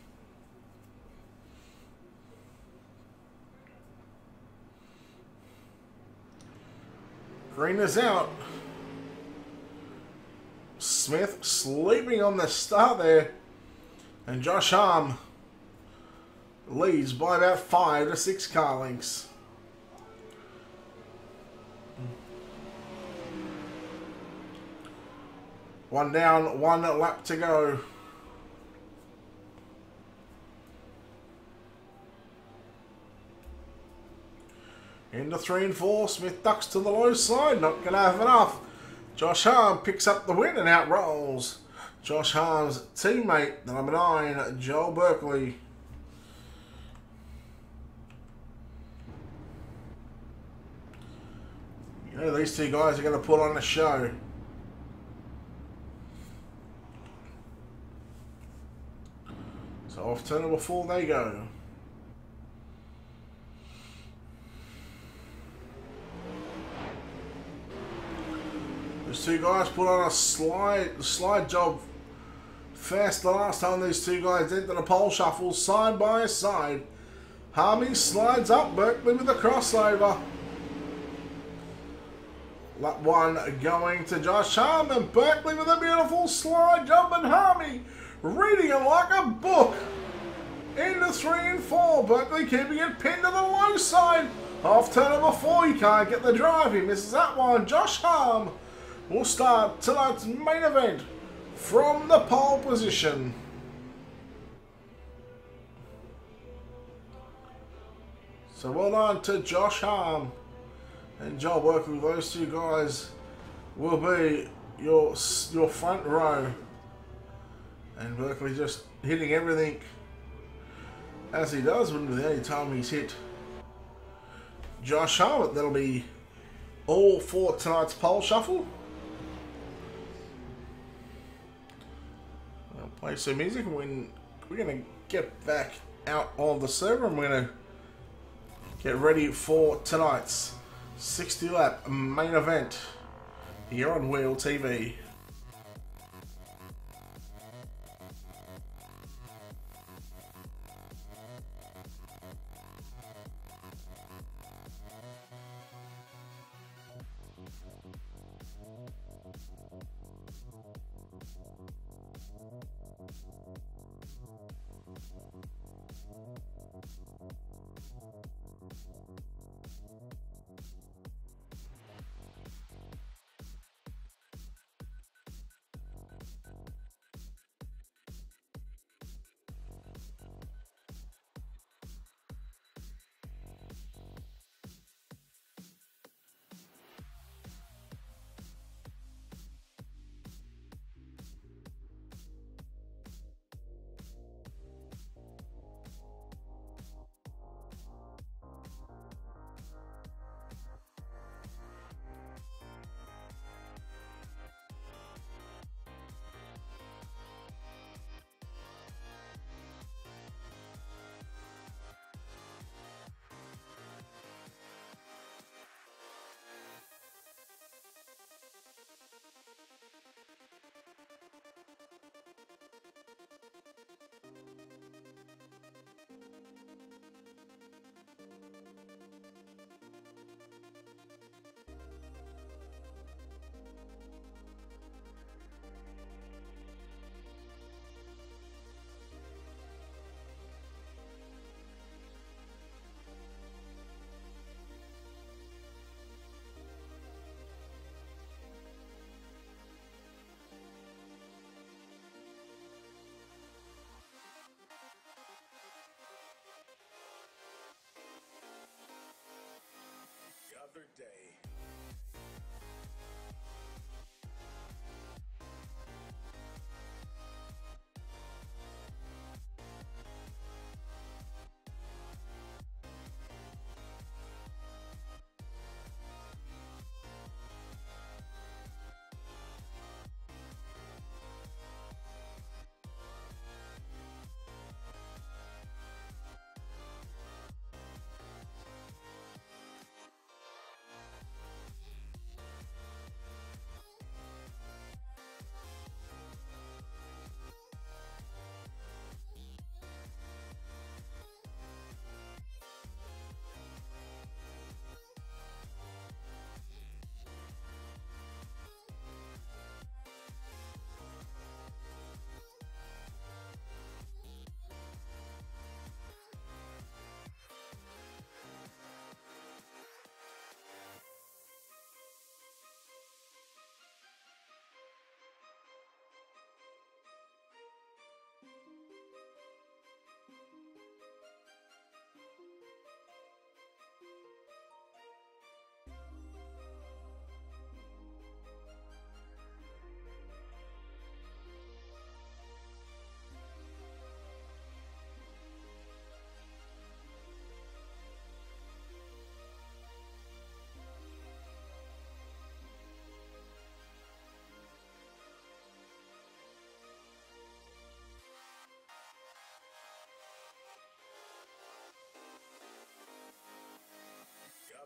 C: Green is out. Smith sleeping on the start there. And Josh Arm leads by about 5 to 6 car lengths. One down, 1 lap to go. Into 3 and 4, Smith ducks to the low side, not going to have enough. Josh Harm picks up the win and out rolls Josh Harm's teammate, the number 9, Joel Berkeley. You know, these two guys are going to put on a show. So off turn number 4 they go. These two guys put on a slide job fast the last time these two guys did the pole shuffle side by side. Harmy slides up, Berkeley with a crossover. Lap 1 going to Josh Harm and Berkeley with a beautiful slide job, and Harmy reading it like a book. Into 3 and 4, Berkeley keeping it pinned to the low side. Off turn number 4, he can't get the drive, he misses that one. Josh Harm will start tonight's main event from the pole position. So well done to Josh Harm and Joel Berkeley. Those two guys will be your front row. And Berkeley just hitting everything as he does when the only time he's hit Josh Harm. That'll be all for tonight's pole shuffle. I'll play some music when we're going to get back out of the server and we're going to get ready for tonight's 60 lap main event here on Wheel TV.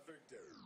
M: victory.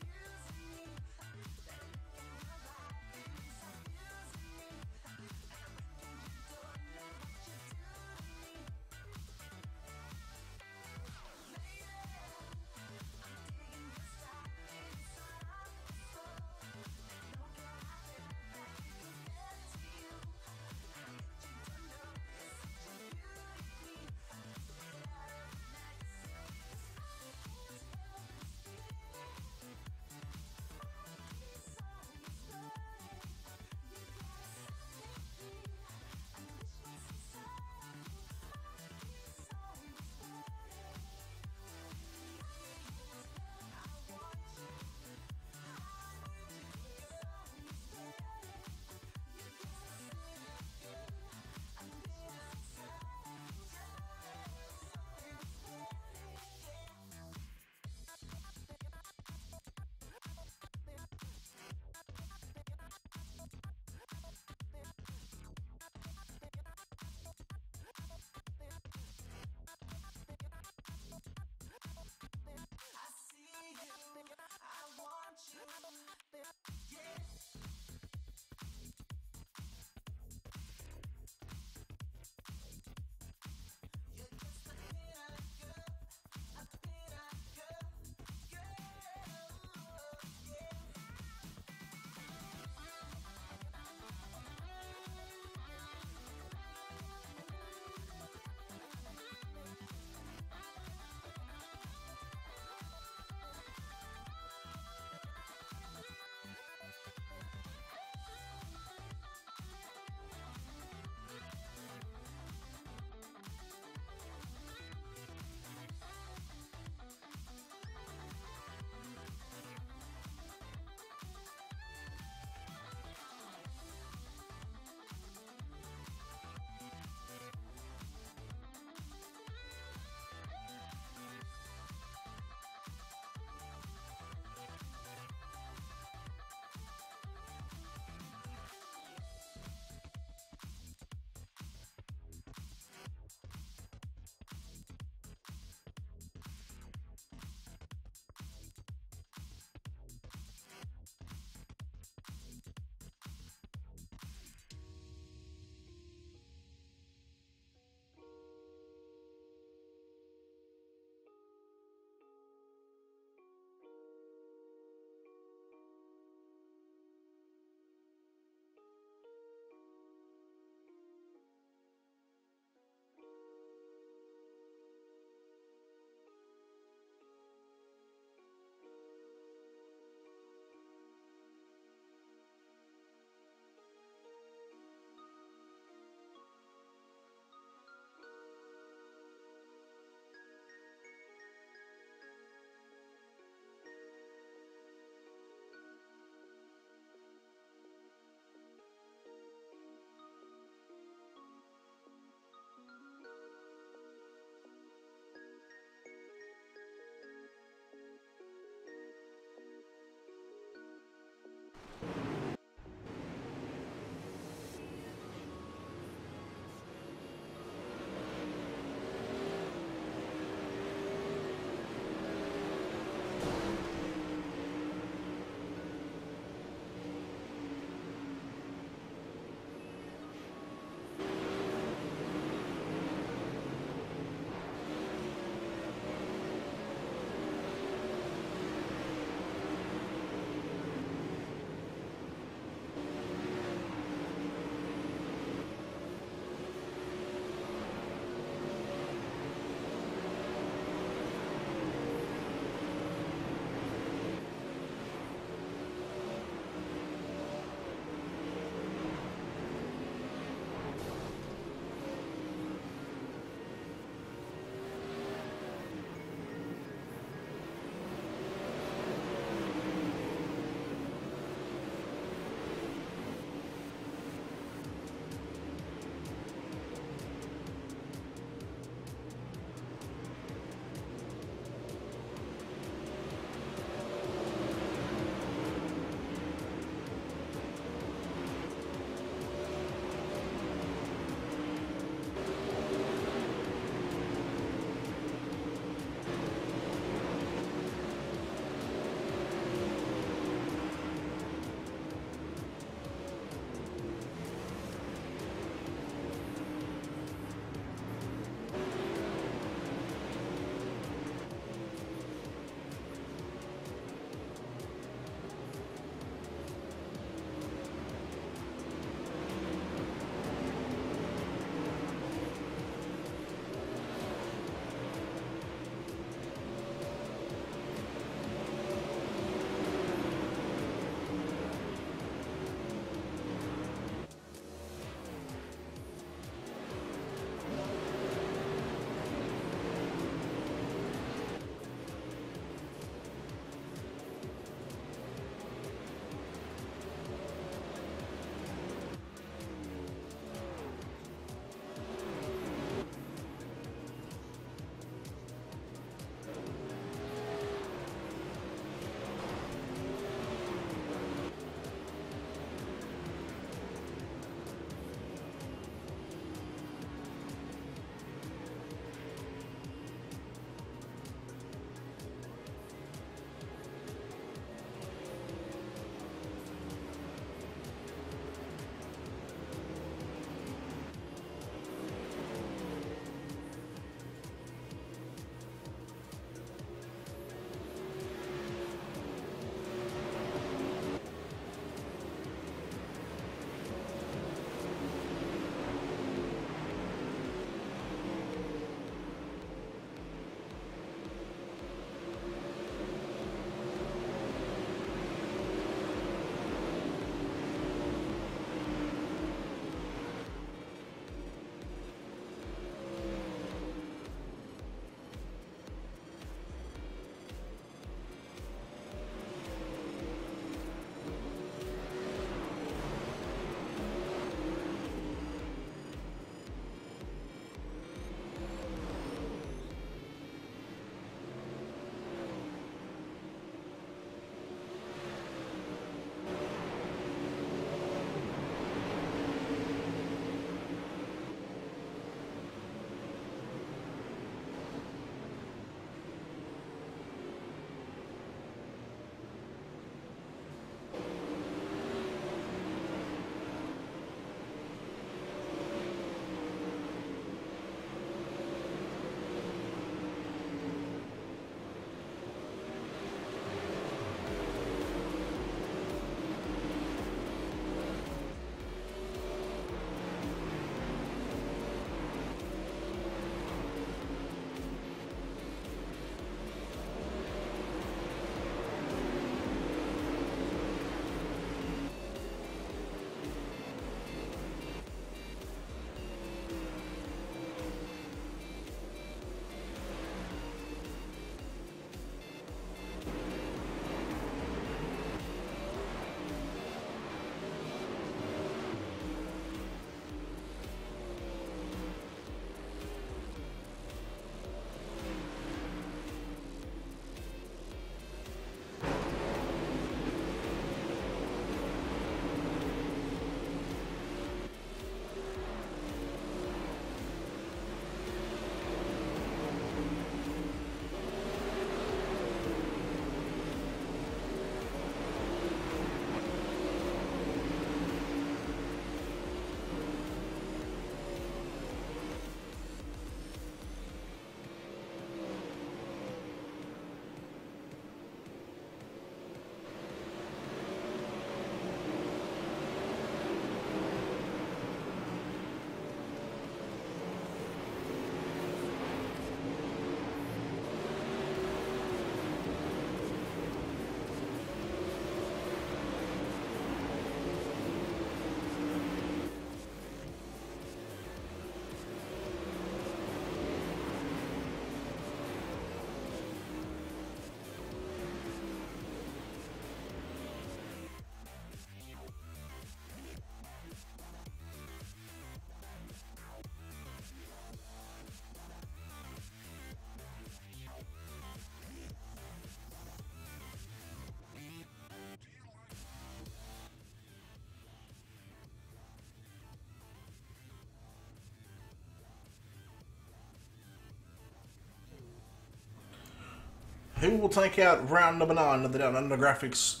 C: Who will take out round number 9 of the Down Under Graphics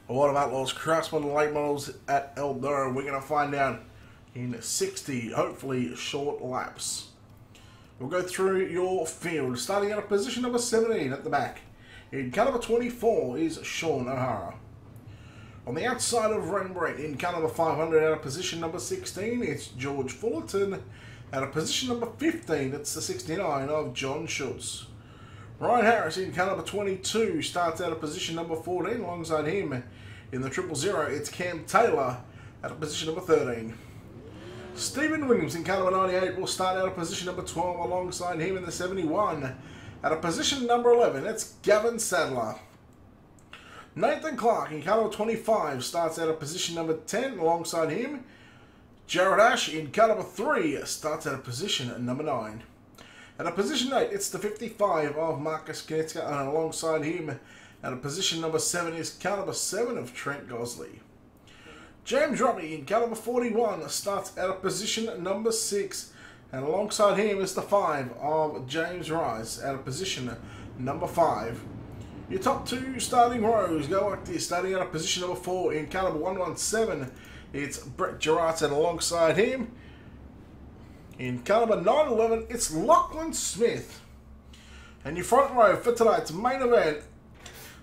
C: Award of Outlaws Craftsman Late Models at Eldora? We're going to find out in 60, hopefully, short laps. We'll go through your field, starting at position number 17 at the back. In car number 24 is Sean O'Hara. On the outside of Rembrandt, in car number 500, out of position number 16, it's George Fullerton. Out of position number 15, it's the 69 of John Schultz. Ryan Harris in car number 22 starts out of position number 14. Alongside him in the 000, it's Cam Taylor out of position number 13. Stephen Williams in car number 98 will start out of position number 12. Alongside him in the 71 out of position number 11, it's Gavin Sadler. Nathan Clark in car number 25 starts out of position number 10. Alongside him, Jared Ash in car number 3 starts out of position number 9. At a position 8, it's the 55 of Marcus Knitska, and alongside him at a position number 7 is car number 7 of Trent Gosley. James Robbie in car number 41 starts at a position number 6, and alongside him is the 5 of James Rice at a position number 5. Your top 2 starting rows go like this, starting at a position number 4 in car number 117, it's Brett Gerrard, and alongside him in car number 911, it's Lachlan Smith. And your front row for tonight's main event,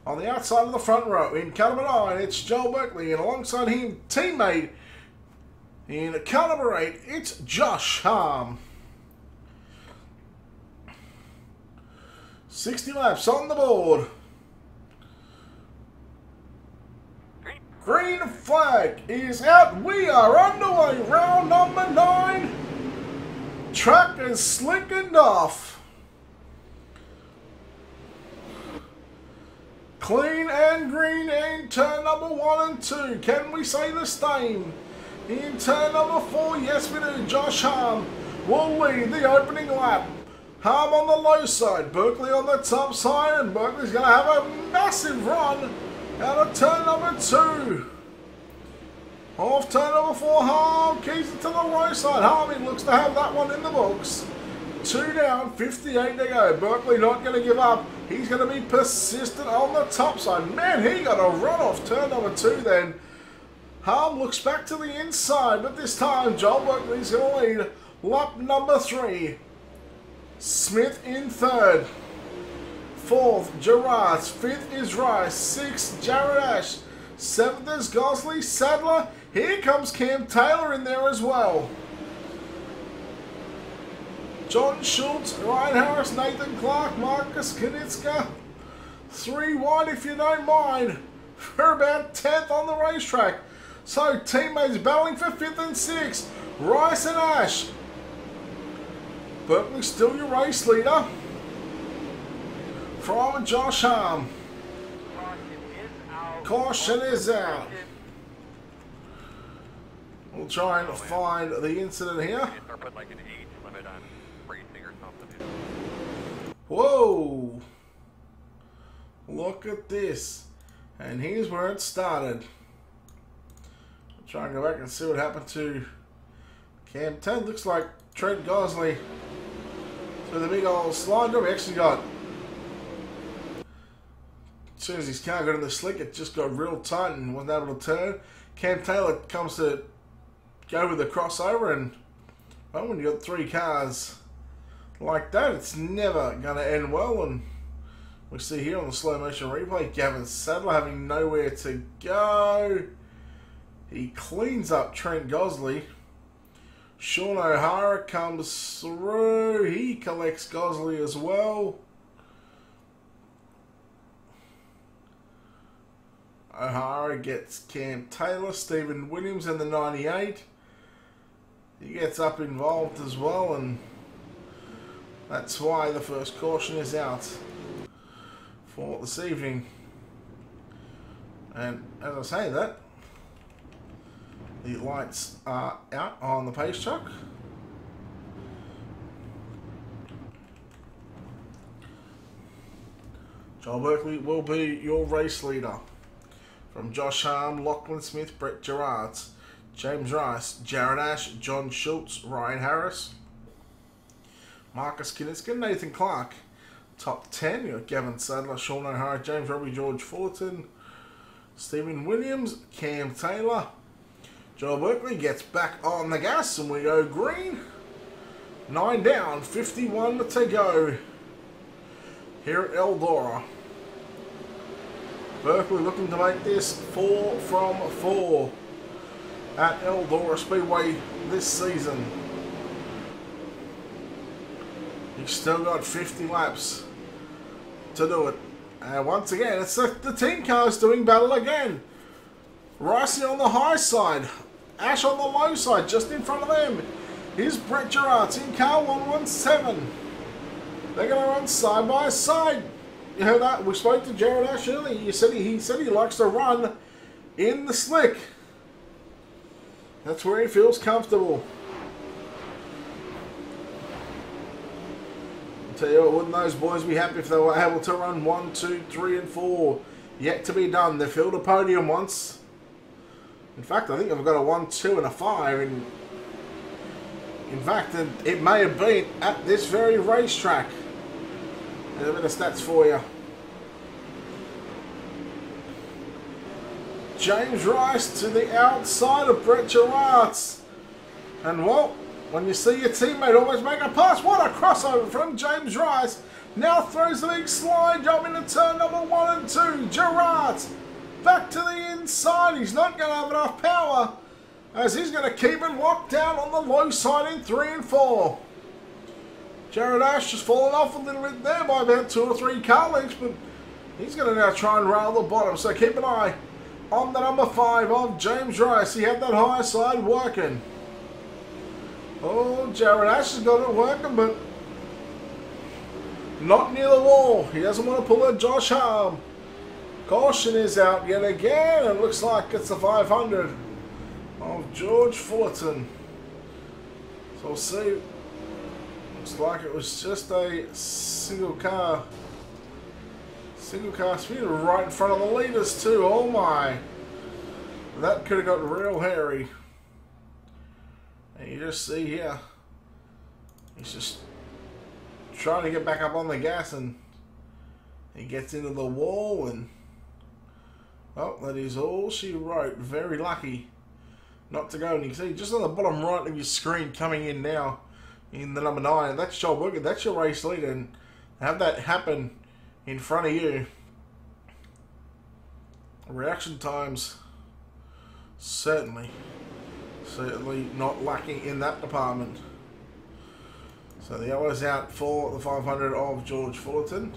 C: on the outside of the front row, in car number 9, it's Joel Berkeley. And alongside him, teammate, in car number 8, it's Josh Harm. 60 laps on the board. Green flag is out. We are underway. Round number 9. Track is slickened off. Clean and green in turn number 1 and 2. Can we say the same? In turn number 4, yes we do. Josh Harm will lead the opening lap. Harm on the low side, Berkeley on the top side, and Berkeley's going to have a massive run out of turn number 2. Off turn number 4, Harm keeps it to the low side. Harming looks to have that one in the books. 2 down, 58 to go. Berkeley not going to give up. He's going to be persistent on the top side. Man, he got a run off turn number 2 then. Harm looks back to the inside, but this time Joel Berkeley's going to lead lap number 3. Smith in 3rd. 4th, Gerrard. 5th is Rice. 6th, Jared Ash. 7th is Gosley. Sadler. Here comes Cam Taylor in there as well. John Schultz, Ryan Harris, Nathan Clark, Marcus Knitska. 3 wide if you don't mind. For about 10th on the racetrack. So teammates battling for 5th and 6th. Rice and Ash. Berkeley still your race leader. From Josh Harm. Caution is out. We'll try and find the incident here. Whoa! Look at this. And here's where it started. I'll try and go back and see what happened to Cam 10. Looks like Trent Gosley. So the big old slide door, we actually got, as soon as his car got in the slick, it just got real tight and wasn't able to turn. Cam Taylor comes to go with the crossover, and well, when you got 3 cars like that, it's never going to end well. And we see here on the slow motion replay, Gavin Sadler having nowhere to go. He cleans up Trent Gosley. Sean O'Hara comes through. He collects Gosley as well. O'Hara gets Cam Taylor. Stephen Williams in the 98. He gets up involved as well, and that's why the first caution is out for this evening. And as I say that, the lights are out on the pace truck. Joel Berkeley will be your race leader. From Josh Harm, Lachlan Smith, Brett Gerrard, James Rice, Jared Ash, John Schultz, Ryan Harris, Marcus Knitska, Nathan Clark, top 10. You've got Gavin Sadler, Sean O'Hara, James Robbie, George Fullerton, Stephen Williams, Cam Taylor. Joel Berkeley gets back on the gas and we go green. 9 down, 51 to go here at Eldora. Berkeley looking to make this 4 from 4 at Eldora Speedway this season. He's still got 50 laps to do it. And once again, it's the team cars doing battle again. Iracing on the high side, Ash on the low side, just in front of them. Here's Brett Gerard's in car 117. They're going to run side by side. You heard that? We spoke to Jared Ash earlier. He said he likes to run in the slick. That's where he feels comfortable. I'll tell you what, wouldn't those boys be happy if they were able to run 1, 2, 3, and 4? Yet to be done. They filled a podium once. In fact, I think I've got a 1, 2, and a 5. In fact, it may have been at this very racetrack. There's a bit of stats for you. James Rice to the outside of Brett Gerard's. And well, when you see your teammate almost make a pass, what a crossover from James Rice. Now throws the big slide job into turn number 1 and 2. Gerard's back to the inside. He's not going to have enough power, as he's going to keep it locked down on the low side in 3 and 4. Jared Ash just fallen off a little bit there by about 2 or 3 car lengths, but he's going to now try and rail the bottom. So keep an eye on the number 5 of James Rice. He had that high side working. Oh, Jared Ash has got it working, but not near the wall. He doesn't want to pull a Josh Harm. Caution is out yet again. It looks like it's the 500 of George Fullerton. So we'll see. Looks like it was just a single car speed right in front of the leaders too. Oh my, that could have got real hairy. And you just see here, he's just trying to get back up on the gas, and he gets into the wall, and well, that is all she wrote. Very lucky not to go. And you can see just on the bottom right of your screen coming in now in the number 9, that's Joel Berger, that's your race leader, and have that happen in front of you. Reaction times certainly not lacking in that department. So the yellow's out for the 500 of George Fullerton,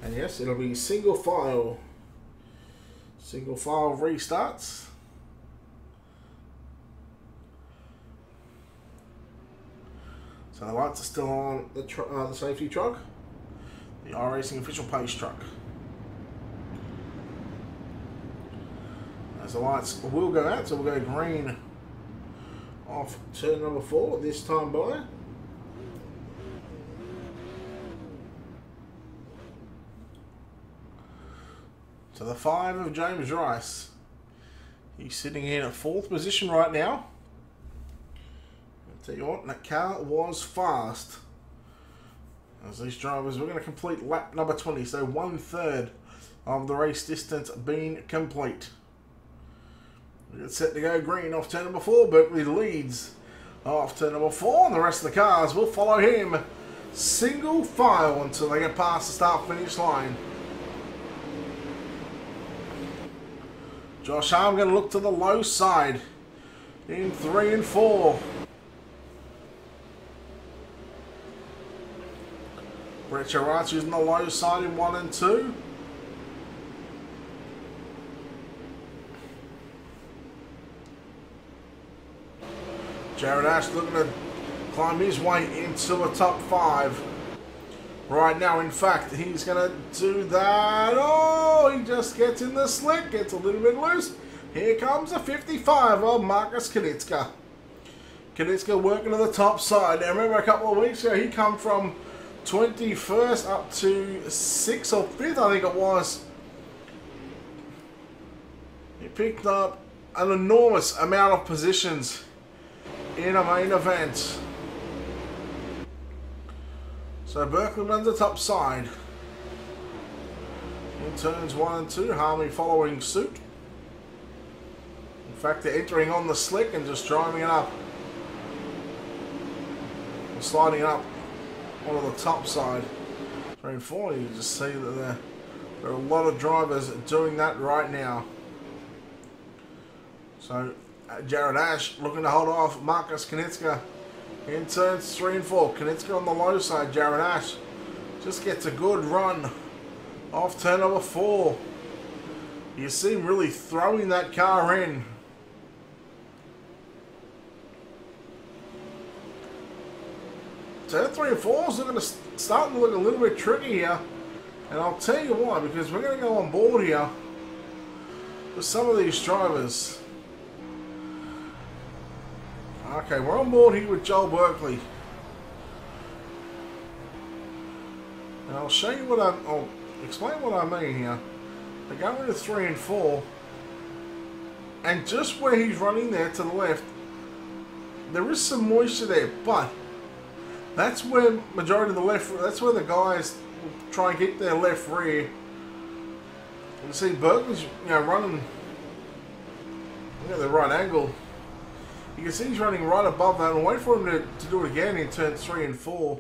C: and yes, it'll be single file restarts. So the lights are still on the safety truck, the Iracing official pace truck. As the lights will go out, so we'll go green off turn number 4 this time by. So the 5 of James Rice, he's sitting in at 4th position right now. Tell you what, that car was fast. As these drivers, we're going to complete lap number 20, so 1/3 of the race distance being complete. We're set to go green off turn number 4. Berkeley leads off turn number 4, and the rest of the cars will follow him single file until they get past the start-finish line. Josh Harm going to look to the low side in 3 and 4. Brett Gerard's using the low side in 1 and 2. Jared Ash looking to climb his way into a top 5 right now. In fact, he's going to do that. Oh, he just gets in the slick, gets a little bit loose. Here comes a 55 of Marcus Knitska. Knitska working to the top side. Now remember, a couple of weeks ago, he come from 21st up to 6th or 5th, I think it was. He picked up an enormous amount of positions in a main event. So Berkeley runs the top side. In turns 1 and 2, Harmony following suit. In fact, they're entering on the slick and just driving it up. And sliding it up onto the top side. 3 and 4, you just see that there are a lot of drivers doing that right now. So Jared Ash looking to hold off Marcus Knitska in turns 3 and 4. Knitska on the low side. Jared Ash just gets a good run off turn number 4. You see him really throwing that car in. Turn 3 and 4 is looking to starting to look a little bit tricky here. And I'll tell you why, because we're going to go on board here with some of these drivers. Okay, we're on board here with Joel Berkeley. And I'll show you what I'll explain what I mean here. They're going to 3 and 4. And just where he's running there to the left, there is some moisture there, but that's where majority of the left, that's where the guys will try and get their left rear. You see Berkeley's, running at the right angle. You can see he's running right above that, and wait for him to do it again in turns 3 and 4.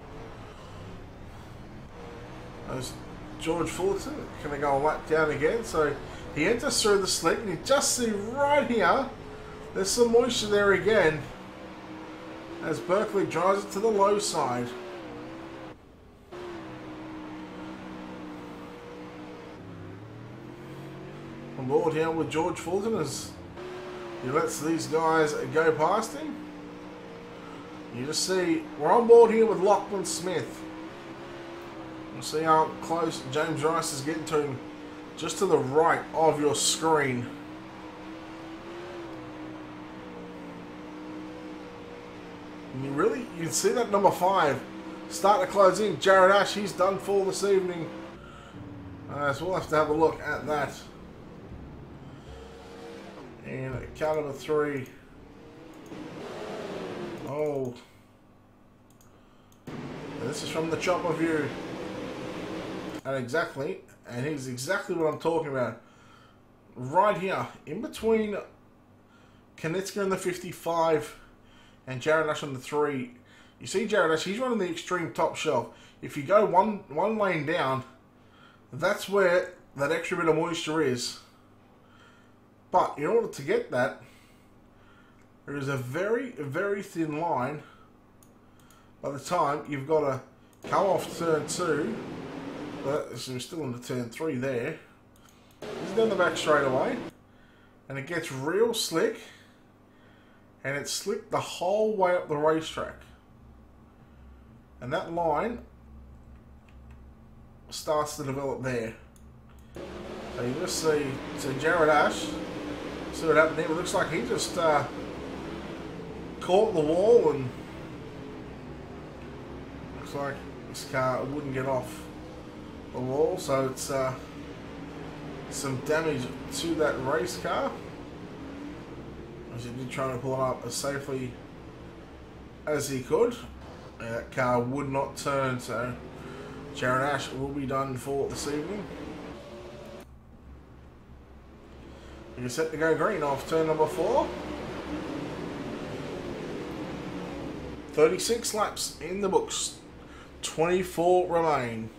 C: As George Fullerton going to go a lap down again, so he enters through the slick, and you just see right here, there's some moisture there again, as Berkeley drives it to the low side. On board here with George Fulton as he lets these guys go past him. You just see, we're on board here with Lachlan Smith. You'll see how close James Rice is getting to him, just to the right of your screen. And you can see that number 5 start to close in. Jared Ash, he's done for this evening. So we'll have to have a look at that. And car number 3. Oh. This is from the chopper view. And he's exactly what I'm talking about. Right here, in between Knitska in the 55 and Jared Ash on the 3. You see Jared Ash, he's running the extreme top shelf. If you go one lane down, that's where that extra bit of moisture is. But in order to get that, there is a very, very thin line by the time you've got to come off turn 2. But so we're still into turn 3 there. This is down the back straight away. And it gets real slick. And it's slick the whole way up the racetrack. And that line starts to develop there. So you just see Jared Ash. See what happened there. It looks like he just caught the wall, and looks like this car wouldn't get off the wall, so it's some damage to that race car. As he did try to pull it up as safely as he could. That car would not turn, so Jared Ash will be done for this evening. You're set to go green off turn number 4. 36 laps in the books. 24 remain.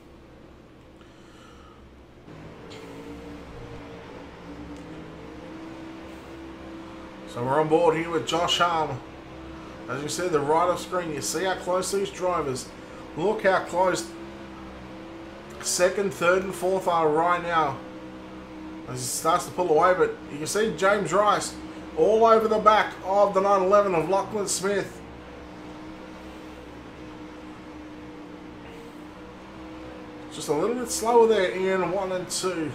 C: So we're on board here with Josh Harm. As you see, the right of screen, you see how close these drivers. Look how close 2nd, 3rd and 4th are right now. As he starts to pull away, but you can see James Rice all over the back of the 911 of Lachlan Smith. Just a little bit slower there in 1 and 2.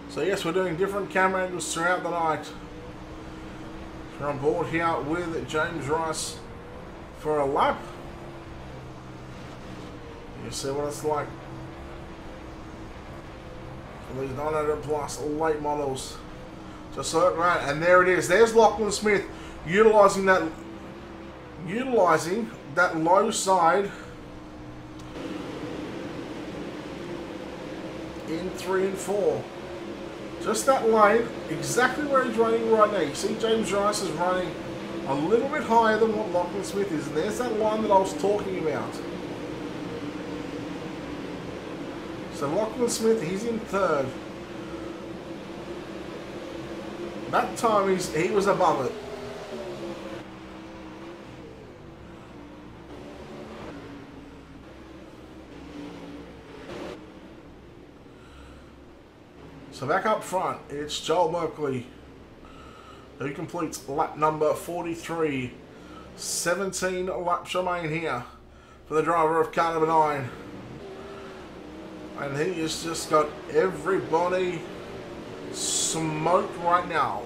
C: So yes, we're doing different camera angles throughout the night. We're on board here with James Rice for a lap. You see what it's like. These 900 plus late models. Just like that, and there it is. There's Lachlan Smith utilizing that low side in 3 and 4. Just that lane, exactly where he's running right now. You see James Rice is running a little bit higher than what Lachlan Smith is. And there's that line that I was talking about. So Lachlan Smith, he's in 3rd. That time he was above it. So back up front, it's Joel Berkeley, who completes lap number 43. 17 laps remain here for the driver of car number 9. And he has just got everybody smoked right now.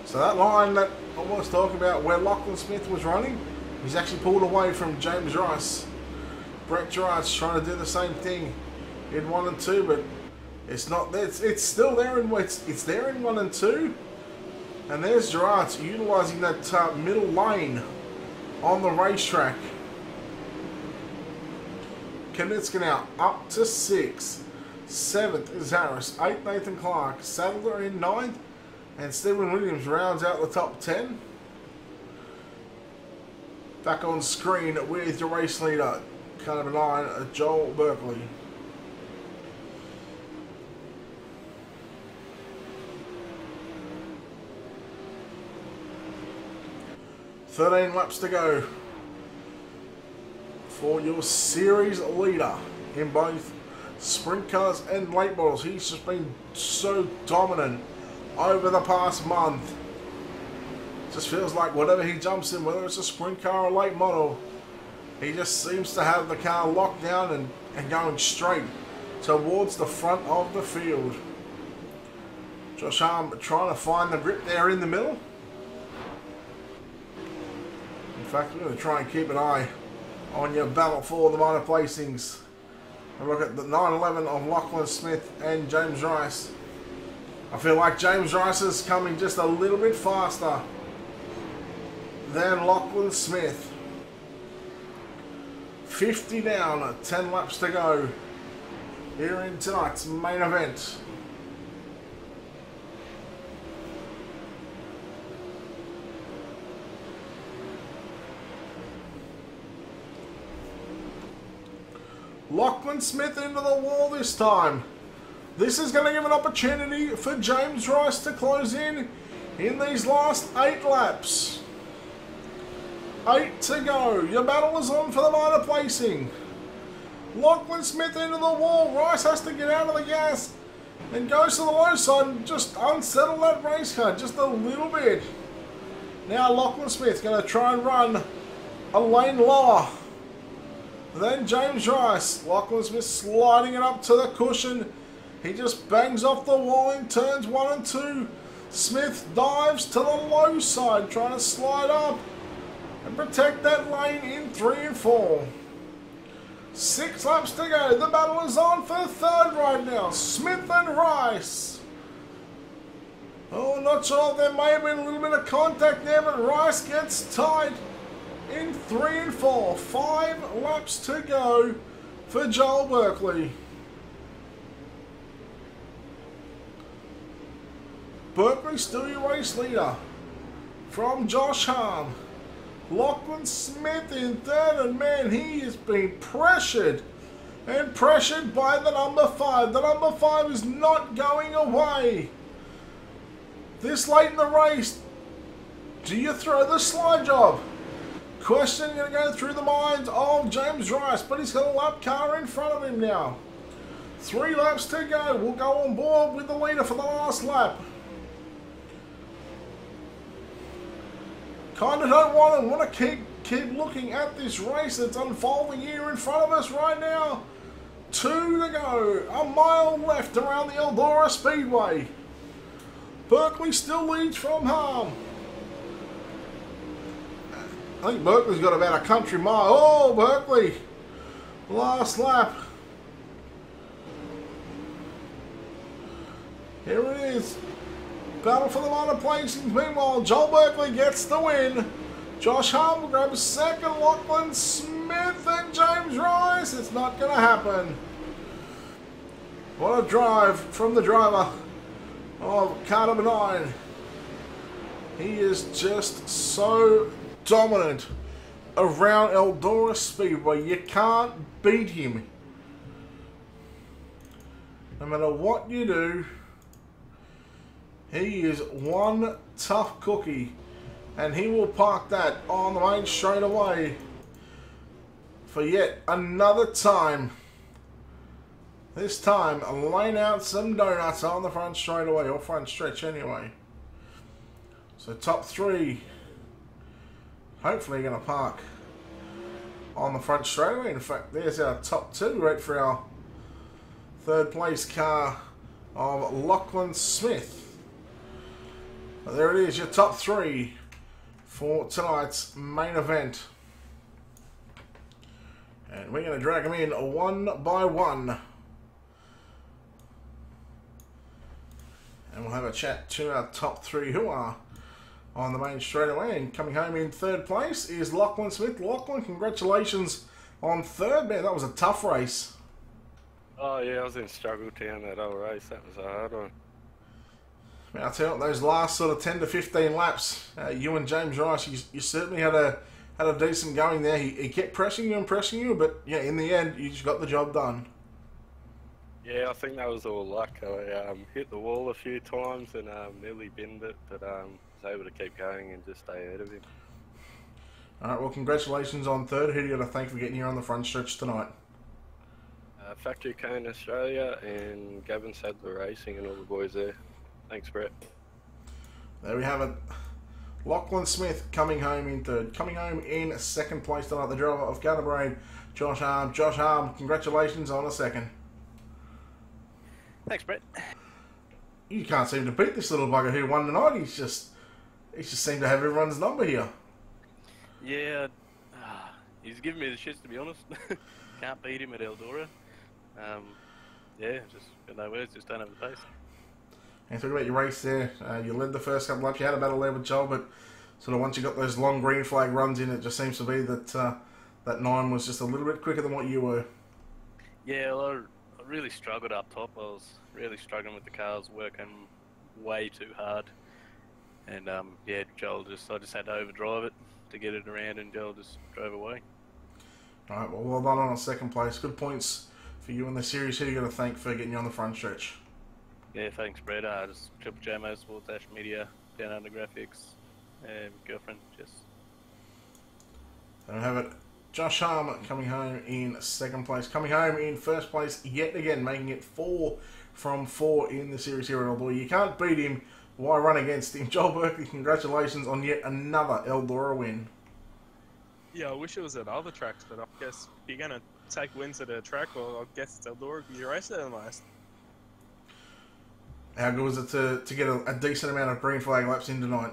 C: So that line that I was talking about where Lachlan Smith was running, he's actually pulled away from James Rice. Brett Gerard's trying to do the same thing in 1 and 2, but it's not there. It's still there in it's there in 1 and 2, and there's Gerard utilising that middle lane on the racetrack. Knitska now up to 6. 7th is Harris. 8th Nathan Clark. Sadler in 9th, and Stephen Williams rounds out the top 10. Back on screen with your race leader, car number 9, Joel Berkeley. 13 laps to go for your series leader in both sprint cars and late models. He's just been so dominant over the past month. Just feels like whatever he jumps in, whether it's a sprint car or late model, he just seems to have the car locked down and going straight towards the front of the field. Josh Harm trying to find the grip there in the middle. In fact, we're going to try and keep an eye on your battle for the minor placings. And look at the 911 of Lachlan Smith and James Rice. I feel like James Rice is coming just a little bit faster than Lachlan Smith. 50 down, 10 laps to go here in tonight's main event. Lachlan Smith into the wall this time. This is going to give an opportunity for James Rice to close in these last 8 laps. 8 to go. Your battle is on for the minor placing. Lachlan Smith into the wall. Rice has to get out of the gas and goes to the low side and just unsettle that race car just a little bit. Now Lachlan Smith going to try and run a lane lower then James Rice. Lachlan Smith sliding it up to the cushion. He just bangs off the wall in turns 1 and 2. Smith dives to the low side, trying to slide up and protect that lane in 3 and 4. 6 laps to go. The battle is on for 3rd right now. Smith and Rice. Oh, not sure. There may have been a little bit of contact there, but Rice gets tight in 3 and 4. 5 laps to go for Joel Berkeley. Berkeley still your race leader from Josh Harm. Lachlan Smith in 3rd, and man, he has been pressured and pressured by the number 5. The number 5 is not going away. This late in the race, do you throw the slide job? Question going to go through the minds of James Rice, but he's got a lap car in front of him now. 3 laps to go. We'll go on board with the leader for the last lap. Kind of don't want to keep looking at this race that's unfolding here in front of us right now. 2 to go. A mile left around the Eldora Speedway. Berkeley still leads from Harm. I think Berkeley's got about a country mile. Oh, Berkeley. Last lap. Here it is. Battle for the minor placings. Meanwhile, Joel Berkeley gets the win. Josh Harm will grab 2nd. Lachlan Smith and James Rice. It's not going to happen. What a drive from the driver of car number 9. He is just so dominant around Eldora Speedway. You can't beat him. No matter what you do, he is one tough cookie. And he will park that on the main straightaway for yet another time. This time, laying out some donuts on the front straightaway, or front stretch anyway. So top 3, hopefully going to park on the front straightaway. In fact, there's our top 2 right for our 3rd place car of Lachlan Smith. But there it is, your top 3 for tonight's main event. And we're going to drag them in one by one. And we'll have a chat to our top 3 who are on the main straightaway. And coming home in 3rd place is Lachlan Smith. Lachlan, congratulations on 3rd. Man, that was a tough race.
M: Oh yeah, I was in struggle town that whole race. That was a hard one.
C: Man, I'll tell you what, those last sort of 10 to 15 laps, you and James Rice, you certainly had a decent going there. He kept pressing you and pressing you, but yeah, in the end, you just got the job done.
M: Yeah, I think that was all luck. I hit the wall a few times and nearly binned it, but was able to keep going and just stay ahead of him.
C: All right, well, congratulations on 3rd. Who do you got to thank for getting here on the front stretch tonight?
M: Factory Cone Australia and Gavin Sadler Racing and all the boys there. Thanks, Brett.
C: There we have it. Lachlan Smith coming home in 3rd. Coming home in 2nd place tonight, the driver of Gunnerbrain, Josh Arm. Josh Arm, congratulations on a 2nd.
D: Thanks, Brett.
C: You can't seem to beat this little bugger who won tonight. He's just seemed to have everyone's number here.
D: Yeah, he's giving me the shits, to be honest. Can't beat him at Eldora. Yeah, just got no words, just don't have the pace.
C: And talk about your race there. You led the first couple laps. You had a battle there with Joel, but sort of once you got those long green flag runs in, it just seems to be that that 9 was just a little bit quicker than what you were.
D: Yeah, well, I really struggled up top. I was really struggling with the cars, working way too hard. And yeah, I just had to overdrive it to get it around, and Joel just drove away.
C: All right, well done on a 2nd place. Good points for you in the series. Who are you going to thank for getting you on the front stretch?
D: Yeah, thanks, Brett. Just Triple J Motorsports, Ash Media, Down Under Graphics, and girlfriend, Jess.
C: There we have it. Josh Harm coming home in 2nd place. Coming home in 1st place yet again, making it 4 from 4 in the series here at Eldora. You can't beat him. Why run against him? Joel Berkeley, congratulations on yet another Eldora win.
J: Yeah, I wish it was at other tracks, but I guess if you're going to take wins at a track, well, I guess it's Eldora because you race there the most.
C: How good was it to get a decent amount of green flag laps in tonight?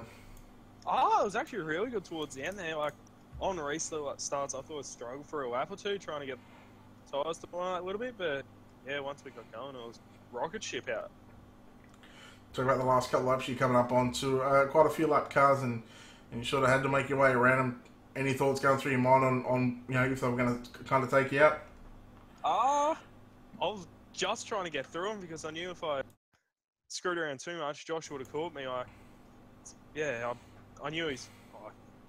J: Oh, it was actually really good towards the end there. Like, on restart starts, I thought I'd struggle for a lap or 2 trying to get tyres to blow out a little bit, but yeah, once we got going, it was rocket ship out.
C: Talk about the last couple of laps, you're coming up onto quite a few lap cars, and you sort of had to make your way around them. Any thoughts going through your mind on you know, if they were going to kind of take you out?
J: I was just trying to get through them because I knew if I screwed around too much, Josh would have caught me. I knew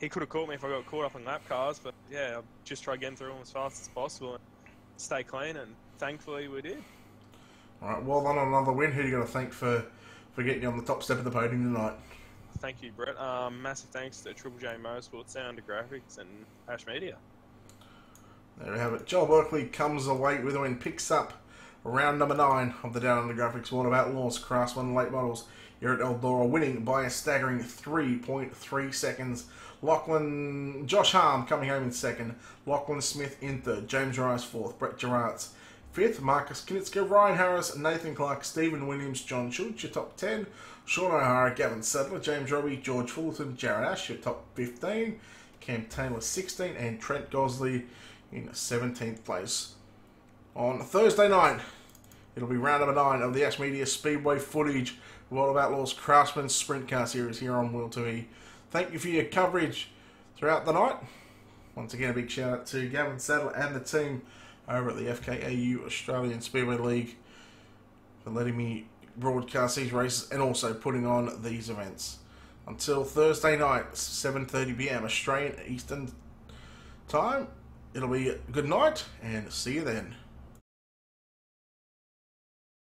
J: he could have caught me if I got caught up in lap cars, but yeah, I just tried getting through them as fast as possible and stay clean, and thankfully we did.
C: All right, well done on another win. Who do you got to thank for getting you on the top step of the podium tonight?
J: Thank you, Brett. Massive thanks to Triple J Motorsports, Down Under Graphics, and Ash Media.
C: There we have it. Joel Berkeley comes away with a win, picks up round number 9 of the Down Under Graphics World of Outlaws Craftsman Late Models here at Eldora, winning by a staggering 3.3 seconds. Josh Harm coming home in 2nd, Lachlan Smith in 3rd, James Rice 4th, Brett Gerards 5th, Marcus Knitska, Ryan Harris, Nathan Clark, Stephen Williams, John Schultz, your top 10, Sean O'Hara, Gavin Sadler, James Robbie, George Fullerton, Jared Ash, your top 15, Cam Taylor 16, and Trent Gosley in 17th place. On Thursday night, it'll be round number 9 of the Ash Media Speedway footage, World of Outlaws Craftsman Sprint Car Series here on Wheel 2E. Thank you for your coverage throughout the night. Once again, a big shout out to Gavin Sadler and the team over at the FKAU Australian Speedway League. for letting me broadcast these races and also putting on these events. Until Thursday night, 7:30 PM Australian Eastern Time, it'll be good night and see you then.